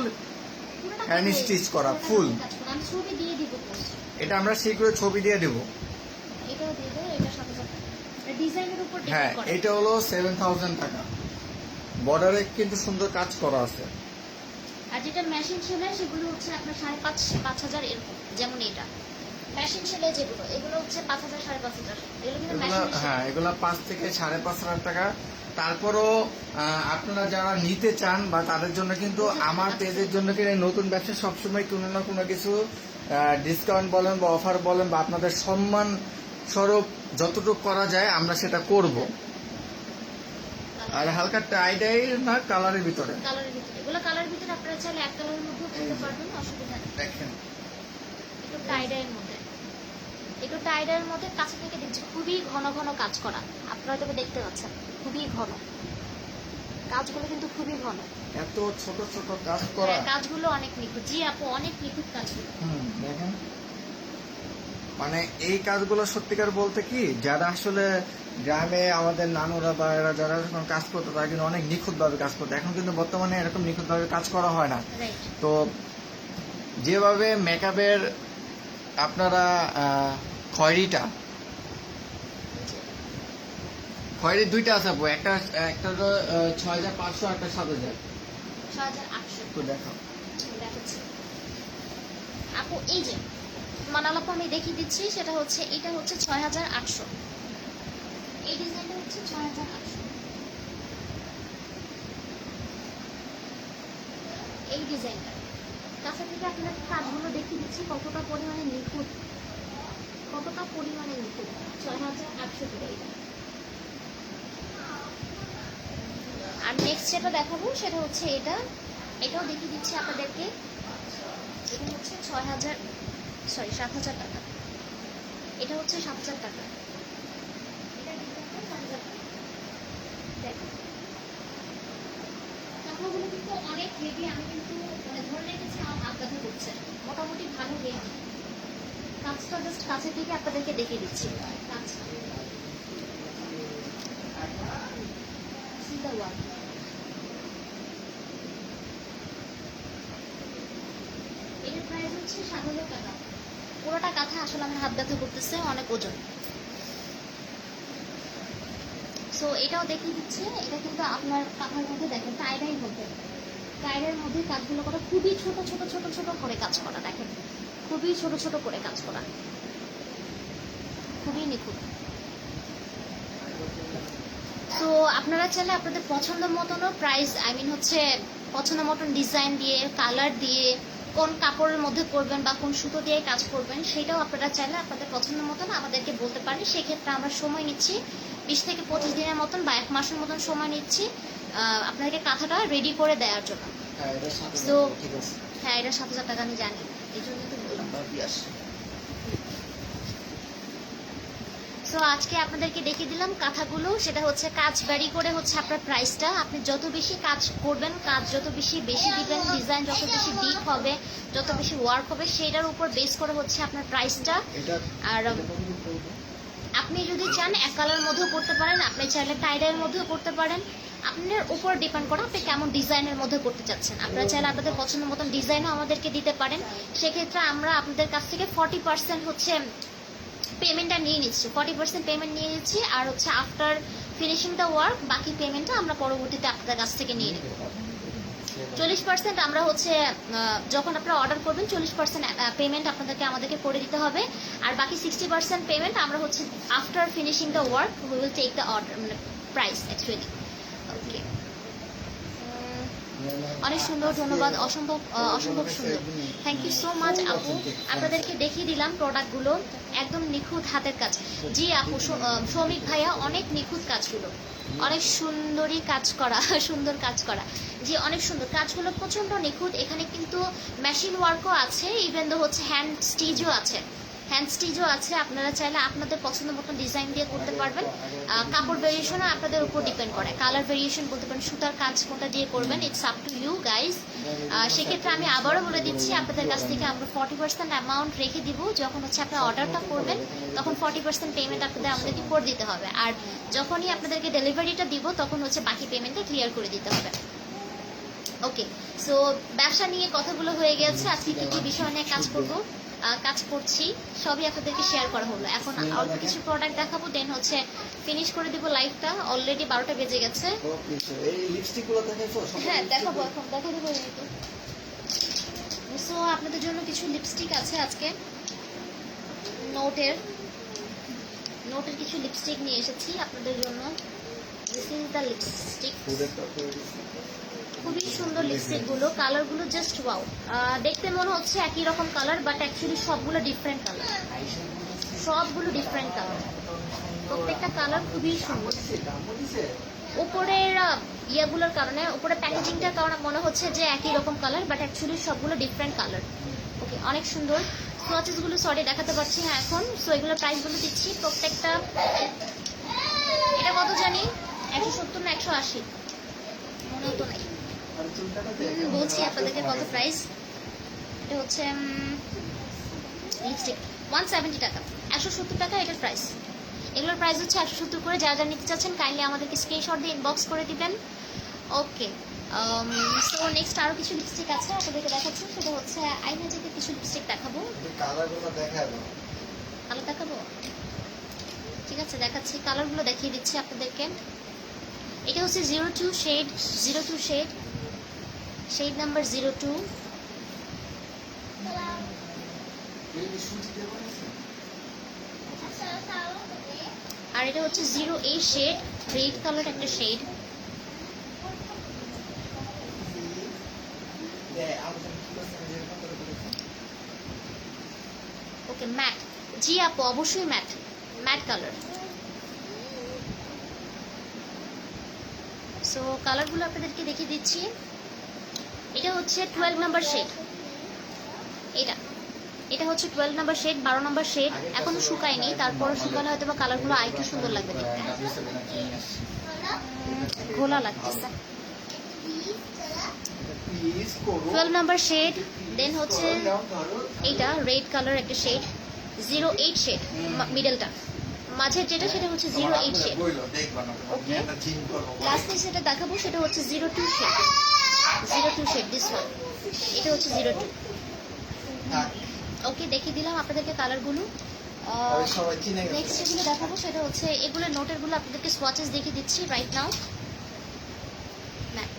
হ্যান্ড স্টিচ করা, ফুল। আমি ছবি দিয়ে দিব পোস্ট, এটা আমরা শীঘ্রই ছবি দিয়ে দেবো। এটাও দিয়ে দেবো, এটা সাথে সাথে ডিজাইনের উপর হ্যাঁ, ডিপেন্ড করে। এটা হলো 7000 টাকা। বর্ডারে কিন্তু সুন্দর কাজ করা আছে। আর যেটা মেশিন সেলাই সেগুলো হচ্ছে আপনার 5,500 এরকম, যেমন এটা মেশিন সেলাই যেগুলো, এগুলো হচ্ছে 5,000 5,500, এগুলো কিন্তু এগুলা মেশিন হ্যাঁ, এগুলা 5 থেকে 5,500 টাকা। তারপরও আপনারা যারা নিতে চান বা তাদের জন্য কিন্তু আমার পেজের জন্য কিন্তু এই নতুন ব্যবসা সবসময় কোনো না কোনো কিছু ডিসকাউন্ট বলেন বা অফার বলেন বা আপনাদের সম্মান স্বরূপ যতটুকু করা যায় আমরা সেটা করব। আর হালকা টাইডাই না কালারের ভিতরে কালারের ভিতরে, এগুলো কালারের ভিতরে আপনারা চাইলে এক কালারের মধ্যেও কিনতে পারবেন, অসুবিধা নেই। দেখেন। একটু টাইডাইয়ের মধ্যে, একটু টাইডাইয়ের মধ্যে কাছে থেকে দেখছি খুবই ঘন ঘন কাজ করা। আপনারা তবে দেখতে পাচ্ছেন খুবই ঘন কাজগুলো, কিন্তু খুবই ঘন। এত ছোট ছোট কাজ করা। হ্যাঁ, কাজগুলো অনেক নিখুঁত। জি আপু, অনেক নিখুঁত কাজগুলো। দেখেন, মানে এই কাজগুলো সত্যিকার বলতে কি, যারা আসলে গ্রামে আমাদের নানুরা বা এরা যারা যখন কাজ করতো তারা কিন্তু অনেক নিখুঁতভাবে কাজ করতো। এখন কিন্তু বর্তমানে এরকম নিখুঁতভাবে কাজ করা হয় না। রাইট। তো যেভাবে মেকআপের আপনারা খয়েরিটা, খয়েরি দুইটা আছে আপু, একটা একটা 6500, একটা 7000। 6,800 তো দেখো, দেখাচ্ছি আপু। এই যে মানাল আপু আমি দেখিয়ে দিচ্ছি, সেটা হচ্ছে এটা হচ্ছে 6,800, এই ডিজাইনটা হচ্ছে 6,800। এই ডিজাইনটা কাছে থেকে আপনার কাজগুলো দেখিয়ে দিচ্ছি কতটা পরিমাণে নিখুঁত, কতটা পরিমাণে নিখুঁত। 6,800 করে এটা। আর নেক্সট যেটা দেখাবো সেটা হচ্ছে এটা, এটাও দেখিয়ে দিচ্ছি আপনাদেরকে। এটা হচ্ছে 7,000 টাকা। এটা হচ্ছে 7,000 টাকা। এটা ডিজাইনটা 7,000 টাকা। দেখুন কাপড়গুলো কিন্তু অনেক হেভি। আমি কিন্তু মানে ধরে রেখেছি, আমার হাত ব্যথা করছে। মোটামুটি ভালো হেভি। কাজটা জাস্ট কাছে থেকে আপনাদেরকে দেখিয়ে দিচ্ছি কাজটা। Single one. এর প্রাইস হচ্ছে 7,000 টাকা। পুরোটা কাঁথা আসলে আমার হাত ব্যথা করতেছে, অনেক ওজন। সো এটাও দেখিয়ে দিচ্ছে। এটা কিন্তু আপনার কাঁথার মধ্যে দেখেন টাইডাইয়ের মধ্যে, টাইডাইয়ের মধ্যে কাজগুলো করা, খুবই ছোট ছোট ছোট ছোট করে কাজ করা। দেখেন খুবই ছোট ছোট করে কাজ করা, খুবই নিখুঁত। তো আপনারা চাইলে আপনাদের পছন্দ মতনও প্রাইস, হচ্ছে পছন্দ মতন ডিজাইন দিয়ে, কালার দিয়ে, কোন কাপড়ের মধ্যে করবেন বা কোন সুতো দিয়ে কাজ করবেন সেটাও আপনারা চাইলে আপনাদের পছন্দ মতন আমাদেরকে বলতে পারেন। সেক্ষেত্রে আমরা সময় নিচ্ছি 20 থেকে 25 দিনের মতন বা 1 মাসের মতন সময় নিচ্ছি আপনাদেরকে কাঁথাটা রেডি করে দেওয়ার জন্য। হ্যাঁ, এটা 7000 So, টাকা, ঠিক আছে। হ্যাঁ, এটা 7,000 টাকা, আমি জানি, এই জন্য তো বললাম। সো আজকে আপনাদেরকে দেখিয়ে দিলাম কাঁথাগুলো। সেটা হচ্ছে কাজ ভ্যারি করে হচ্ছে আপনার প্রাইসটা। আপনি যত বেশি কাজ করবেন, কাজ যত বেশি দিবেন, ডিজাইন যত বেশি ডিপ হবে, যত বেশি ওয়ার্ক হবে, সেটার উপর বেস করে হচ্ছে আপনার প্রাইসটা। আর আপনি যদি চান এক কালার মধ্যেও করতে পারেন, আপনি চাইলে টাইডাইয়ের মধ্যেও করতে পারেন। আপনার উপর ডিপেন্ড করে আপনি কেমন ডিজাইনের মধ্যে করতে চাচ্ছেন। আপনারা চাইলে আপনাদের পছন্দ মতন ডিজাইনও আমাদেরকে দিতে পারেন। সেক্ষেত্রে আমরা আপনাদের কাছ থেকে 40% হচ্ছে পেমেন্টটা নিয়ে নিচ্ছি, 40% পেমেন্ট নিয়ে নিচ্ছি। আর হচ্ছে আফটার ফিনিশিং দ্য ওয়ার্ক বাকি পেমেন্টটা আমরা পরবর্তীতে আপনাদের কাছ থেকে নিয়ে নেব। 40% আমরা হচ্ছে যখন আপনারা অর্ডার করবেন 40% পেমেন্ট আপনাদেরকে আমাদেরকে করে দিতে হবে। আর বাকি 60% পেমেন্ট আমরা হচ্ছে after finishing the work we will take the order, মানে প্রাইস অ্যাকচুয়ালি। ওকে, অনেক সুন্দর, ধন্যবাদ, অসম্ভব অসম্ভব সুন্দর। থ্যাংক ইউ সো মাচ আপু। আপনাদেরকে দেখিয়ে দিলাম প্রোডাক্টগুলো, একদম নিখুঁত হাতের কাজ। জি আপু, শ্রমিক ভাইয়া, অনেক নিখুঁত কাজগুলো, অনেক সুন্দরী কাজ করা, সুন্দর কাজ করা। জি, অনেক সুন্দর কাজগুলো, প্রচন্ড নিখুঁত। এখানে কিন্তু মেশিন ওয়ার্কও আছে, ইভেন দো হচ্ছে হ্যান্ড স্টিচও আছে। হ্যান্ড স্টিচও আছে, আপনারা চাইলে আপনাদের পছন্দ মতো ডিজাইন দিয়ে করতে পারবেন। কাপড় ভেরিয়েশনও আপনাদের উপর ডিপেন্ড করে, কালার ভেরিয়েশন বলতে পারেন, সুতার কাজ কোনটা দিয়ে করবেন, it's up to you guys. সেক্ষেত্রে আমি আবারও বলে দিচ্ছি, আপনাদের কাছ থেকে আমরা 40% অ্যামাউন্ট রেখে দিব। যখন হচ্ছে আপনারা অর্ডারটা করবেন তখন 40% পেমেন্ট আপনাদের আমাদেরকে করে দিতে হবে, আর যখনই আপনাদেরকে ডেলিভারিটা দিব তখন হচ্ছে বাকি পেমেন্টটা ক্লিয়ার করে দিতে হবে। ওকে, সো ব্যবসা নিয়ে কথাগুলো হয়ে গেছে। আজকে কি কি বিষয় নিয়ে কাজ করছি সবই আপনাদেরকে শেয়ার করা হলো। এখন অল্প কিছু প্রোডাক্ট দেখাবো, দেন হচ্ছে ফিনিশ করে দিব লাইভটা। অলরেডি 12টা বেজে গেছে। এই লিপস্টিকগুলো দেখাইছো? হ্যাঁ দেখাবো, এখন দেখা দেবো। সো আপনাদের জন্য কিছু লিপস্টিক আছে আজকে, নোটের কিছু লিপস্টিক নিয়ে এসেছি আপনাদের জন্য। দিস ইজ দ্য লিপস্টিক, খুবই সুন্দর লিপস্টিক গুলো, কালার গুলো জাস্ট ওয়াও। দেখতে মনে হচ্ছে একই রকম কালার, বাট অ্যাকচুয়ালি সবগুলো ডিফারেন্ট কালার, প্রত্যেকটা কালার খুবই সুন্দর। উপরের ইয়াগুলোর কারণে, উপরে প্যাকেজিংটার কারণে মনে হচ্ছে যে একই রকম কালার, বাট অ্যাকচুয়ালি সবগুলো ডিফারেন্ট কালার। ওকে, অনেক সুন্দর। সোয়াচেস গুলো সরি দেখাতে পারছি না এখন। সো এগুলোর প্রাইস গুলো দিচ্ছি প্রত্যেকটা। এটা কত জানি, 170 না 180 মনে তো নাই, বলছি আপনাদেরকে কত প্রাইস। এটা হচ্ছে লিপস্টিক 170 টাকা, 170 টাকা এটার প্রাইস। এগুলোর প্রাইস হচ্ছে 170 করে। যারা যারা নিতে চাচ্ছেন কাইন্ডলি আমাদেরকে স্ক্রিনশট দিয়ে ইনবক্স করে দিবেন। ওকে, সো নেক্সট আরও কিছু লিপস্টিক আছে আপনাদেরকে দেখাচ্ছি। সেটা হচ্ছে আইম্যাজিকের কিছু লিপস্টিক দেখাবো। কালারগুলো দেখাবো, কালার দেখাবো, ঠিক আছে দেখাচ্ছি। কালারগুলো দেখিয়ে দিচ্ছি আপনাদেরকে। এটা হচ্ছে 02 শেড, 02 শেড, শেড নাম্বার 02। আর এটা হচ্ছে 08 শেড, রেড কালার একটা শেড। ওকে, ম্যাট, জি আপু অবশ্যই ম্যাট কালার। সো কালারগুলো আপনাদেরকে দেখিয়ে দিচ্ছি। এটা হচ্ছে 12 নাম্বার শেড, এটা হচ্ছে 12 নাম্বার শেড, 12 নাম্বার শেড। এখনো শুকায়নি, তারপর শুকালে হয়তো বা কালারগুলো আরেকটু সুন্দর লাগবে দেখতে। ঘোলা লাগতেছে। 12 নাম্বার শেড, দেন হচ্ছে এইটা রেড কালার একটা শেড, 08 শেড, মিডলটা মাঝের যেটা সেটা হচ্ছে 08 শেড। ওকে, লাস্টে যেটা দেখাবো সেটা হচ্ছে 02 শেড, 02 শেড, দিস ওয়ান। এটা হচ্ছে 02। ওকে, দেখিয়ে দিলাম আপনাদেরকে কালারগুলো। নেক্সট যেগুলো দেখাবো সেটা হচ্ছে এগুলো নোটের গুলো আপনাদেরকে সোয়াচেস দেখিয়ে দিচ্ছি রাইট নাও। ম্যাট,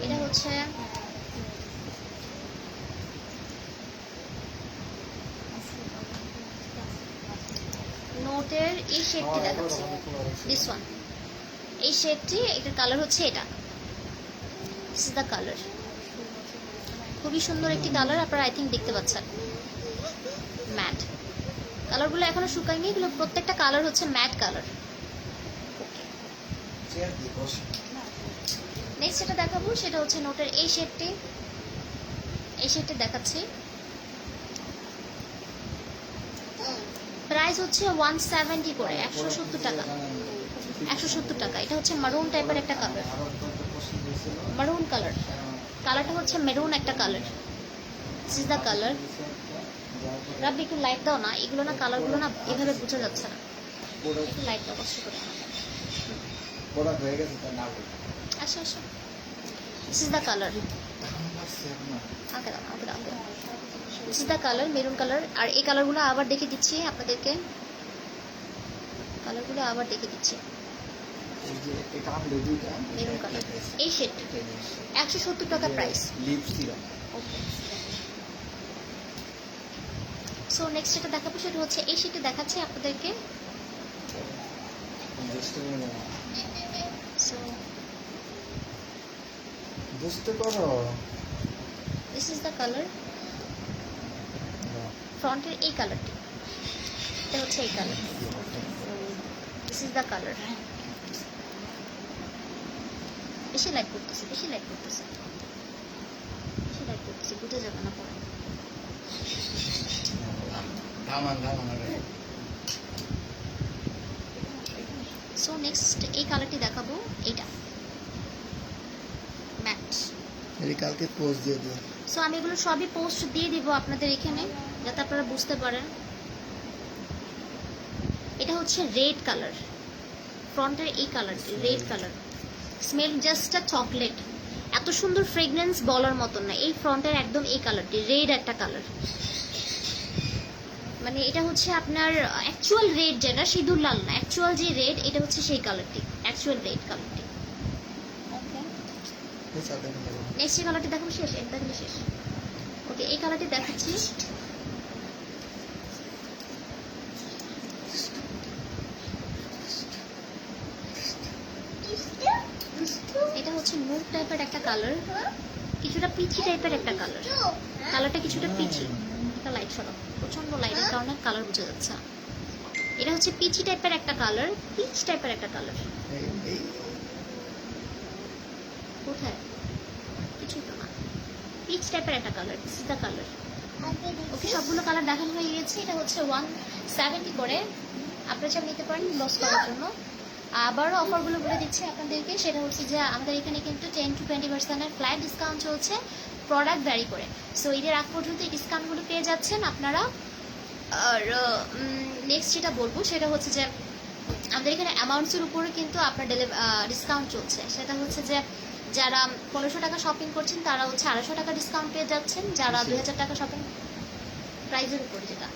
এটা হচ্ছে নোটের এই শেডটি দেখাচ্ছি, দিস ওয়ান। এই শেডটি, এটার কালার হচ্ছে এটা, দিস ইজ দ্য কালার। খুবই সুন্দর একটি কালার, আপনারা আই থিঙ্ক দেখতে পাচ্ছেন। ম্যাট কালারগুলো এখনো শুকায়নি, এগুলো প্রত্যেকটা কালার হচ্ছে ম্যাট কালার। নেক্সট যেটা দেখাবো সেটা হচ্ছে নোটের এই শেডটি, দেখাচ্ছি। প্রাইস হচ্ছে 170 করে, 170 টাকা, 170 টাকা। এটা হচ্ছে মারুন টাইপের একটা কালার, মারুন কালার, কালারটা হচ্ছে মেরুন একটা colour. This is the colour. Rabbi একটু লাইট দাও না, এগুলো না কালারগুলো না এভাবে বোঝা যাচ্ছে না, একটু লাইট দাও কষ্ট করে। আচ্ছা আচ্ছা, this is the colour. This is the colour, maroon colour. আর এই কালারগুলো আবার দেখে দিচ্ছি আপনাদেরকে, কালারগুলো আবার দেখে দিচ্ছি। মেরুন কালার, এই শেড 170 টাকা প্রাইস। সো নেক্সট যেটা দেখাবো সেটা হচ্ছে এই শেডটি দেখাচ্ছি আপনাদেরকে। সো বুঝতে পারো, দিস ইজ দ্য কালার। ফ্রন্টের এই কালারটি, এটা হচ্ছে এই colour, this is the colour. বেশি লাইট করতেছে, বেশি লাইট করতেছে, বেশি লাইট যে বুঝে যাবে না পরে। ধামান রে। সো নেক্সট এই কালারটি দেখাবো, এইটা ম্যাট। এই কালকে পোস্ট দিয়ে দিও। সো আমি এগুলো সবই পোস্ট দিয়ে দিব আপনাদের এখানে, যাতে আপনারা বুঝতে পারেন। এটা হচ্ছে রেড কালার, ফ্রন্টের এই কালারটি রেড কালার, স্মেল জাস্ট আ চকলেট, এত সুন্দর ফ্রেগনেন্স বলার মতন না। এই ফ্রন্টের একদম এই কালারটি রেড একটা কালার, মানে এটা হচ্ছে আপনার অ্যাকচুয়াল রেড, যেটা সিঁদুর লাল না, অ্যাকচুয়াল যে রেড এটা হচ্ছে সেই কালারটি, অ্যাকচুয়াল রেড কালারটি। ওকে, নেক্সট এই কালারটি দেখাবো, শেষ এটা দেখালে শেষ। ওকে, এই কালারটি দেখাচ্ছি। এটা হচ্ছে মুভ টাইপের একটা কালার, কিছুটা পিচি টাইপের একটা কালার, কালারটা কিছুটা পিচি। এটা লাইট সরব, প্রচন্ড লাইটের কারণে কালার বোঝা যাচ্ছে না। এটা হচ্ছে পিচি টাইপের একটা কালার, পিচ টাইপের একটা কালার। কোথায়? কিছু তো না, পিচ টাইপের একটা colour, this is the colour. Okay, সবগুলো কালার দেখানো হয়ে গেছে। এটা হচ্ছে 170 করে, আপনারা চাইলে নিতে পারেন লস করার জন্য। আবারও অফারগুলো বলে দিচ্ছি আপনাদেরকে, সেটা হচ্ছে যে আমাদের এখানে কিন্তু 10 to 20% ফ্ল্যাট ডিসকাউন্ট চলছে, প্রোডাক্ট ভ্যারি করে। সো ঈদের আগ পর্যন্ত এই ডিসকাউন্টগুলো পেয়ে যাচ্ছেন আপনারা। আর নেক্সট যেটা বলবো সেটা হচ্ছে যে আমাদের এখানে অ্যামাউন্টসের উপরে কিন্তু আপনার ডিসকাউন্ট চলছে। সেটা হচ্ছে যে যারা 1500 টাকা শপিং করছেন তারা হচ্ছে 250 টাকা ডিসকাউন্ট পেয়ে যাচ্ছেন, যারা 2000 টাকা শপিং প্রাইজের উপরে, যেটা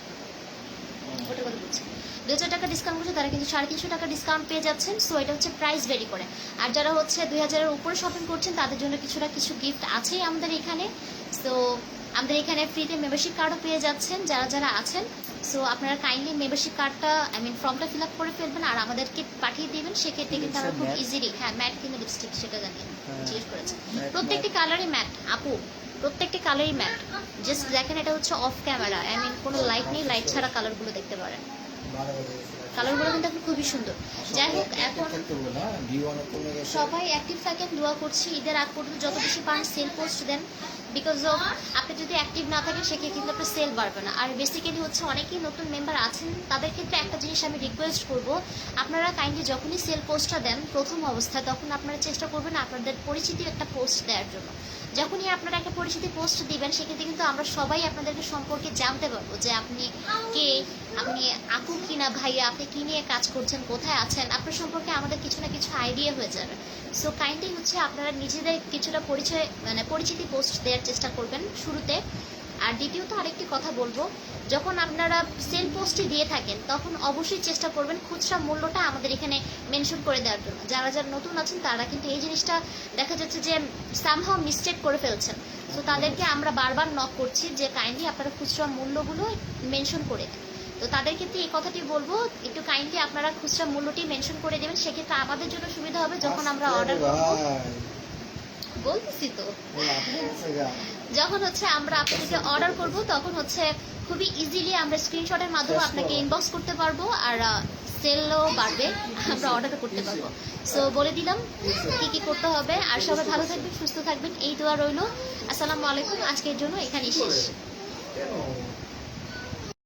ওটা কথা বলছি, 2000 টাকা ডিসকাউন্ট করছে তারা কিন্তু 350 টাকা ডিসকাউন্ট পেয়ে যাচ্ছেন। সো এটা হচ্ছে প্রাইস ভেরি করে। আর যারা হচ্ছে 2000-এর উপরে শপিং করছেন তাদের জন্য কিছু গিফট আছেই আমাদের এখানে। সো আমাদের এখানে ফ্রিতে মেম্বারশিপ কার্ডও পেয়ে যাচ্ছেন যারা যারা আছেন। সো আপনারা কাইন্ডলি মেম্বারশিপ কার্ডটা ফর্মটা ফিল আপ করে ফেলবেন আর আমাদেরকে পাঠিয়ে দিবেন। সেক্ষেত্রে কিন্তু আমরা খুব ইজিলি, হ্যাঁ ম্যাট কিন্তু লিপস্টিক, সেটা জানিয়ে জিজ্ঞেস করেছে। প্রত্যেকটি কালারই ম্যাট আপু, প্রত্যেকটি কালারই ম্যাট। জাস্ট দেখেন এটা হচ্ছে অফ ক্যামেরা, কোনো লাইট নেই, লাইট ছাড়া কালারগুলো দেখতে পারেন। কালারগুলো কিন্তু এখন খুবই সুন্দর। যাই হোক, এখন সবাই অ্যাক্টিভ থাকেন, দোয়া করছি ঈদের আগ পর্যন্ত যত বেশি পারেন সেল পোস্ট দেন। বিকজ অফ আপনি যদি অ্যাক্টিভ না থাকেন সেক্ষেত্রে কিন্তু আপনার সেল বাড়বে না। আর বেসিক্যালি হচ্ছে অনেকেই নতুন মেম্বার আছেন, তাদের ক্ষেত্রে একটা জিনিস আমি রিকোয়েস্ট করব, আপনারা কাইন্ডলি যখনই সেল পোস্টটা দেন প্রথম অবস্থায়, তখন আপনারা চেষ্টা করবেন আপনাদের পরিচিতি একটা পোস্ট দেওয়ার জন্য। যখনই আপনারা একটা পরিচিতি পোস্ট দিবেন সেক্ষেত্রে কিন্তু আমরা সবাই আপনাদেরকে সম্পর্কে জানতে পারবো যে আপনি কে, আপনি আপু কিনা ভাইয়া, আপনি কি নিয়ে কাজ করছেন, কোথায় আছেন, আপনার সম্পর্কে আমাদের কিছু না কিছু আইডিয়া হয়ে যাবে। সো কাইন্ডলি হচ্ছে আপনারা নিজেদের কিছুটা পরিচিতি পোস্ট দেওয়ার চেষ্টা করবেন শুরুতে। আর দ্বিতীয়ত আরেকটি কথা বলবো, যখন আপনারা সেল পোস্টটি দিয়ে থাকেন তখন অবশ্যই চেষ্টা করবেন খুচরা মূল্যটা আমাদের এখানে মেনশন করে দেওয়ার জন্য। যারা যারা নতুন আছেন তারা কিন্তু এই জিনিসটা দেখা যাচ্ছে যে সামহাও মিস্টেক করে ফেলছেন। তো তাদেরকে আমরা বারবার নক করছি যে কাইন্ডলি আপনারা খুচরা মূল্যগুলো মেনশন করে দেন। তো তাদের ক্ষেত্রে এই কথাটি বলবো, একটু কাইন্ডলি আপনারা খুচরা মূল্যটি মেনশন করে দেবেন, সেক্ষেত্রে আমাদের জন্য সুবিধা হবে। যখন আমরা অর্ডার করবো, বলতেছি তো, যখন হচ্ছে আমরা আপনাদেরকে অর্ডার করব তখন হচ্ছে খুবই ইজিলি আমরা স্ক্রিনশটের মাধ্যমে আপনাকে ইনবক্স করতে পারবো, আর সেলও বাড়বে, আমরা অর্ডারও করতে পারবো। সো বলে দিলাম কি কি করতে হবে। আর সবাই ভালো থাকবেন, সুস্থ থাকবেন, এই দোয়া রইল। আসসালামু আলাইকুম। আজকের জন্য এখানেই শেষ।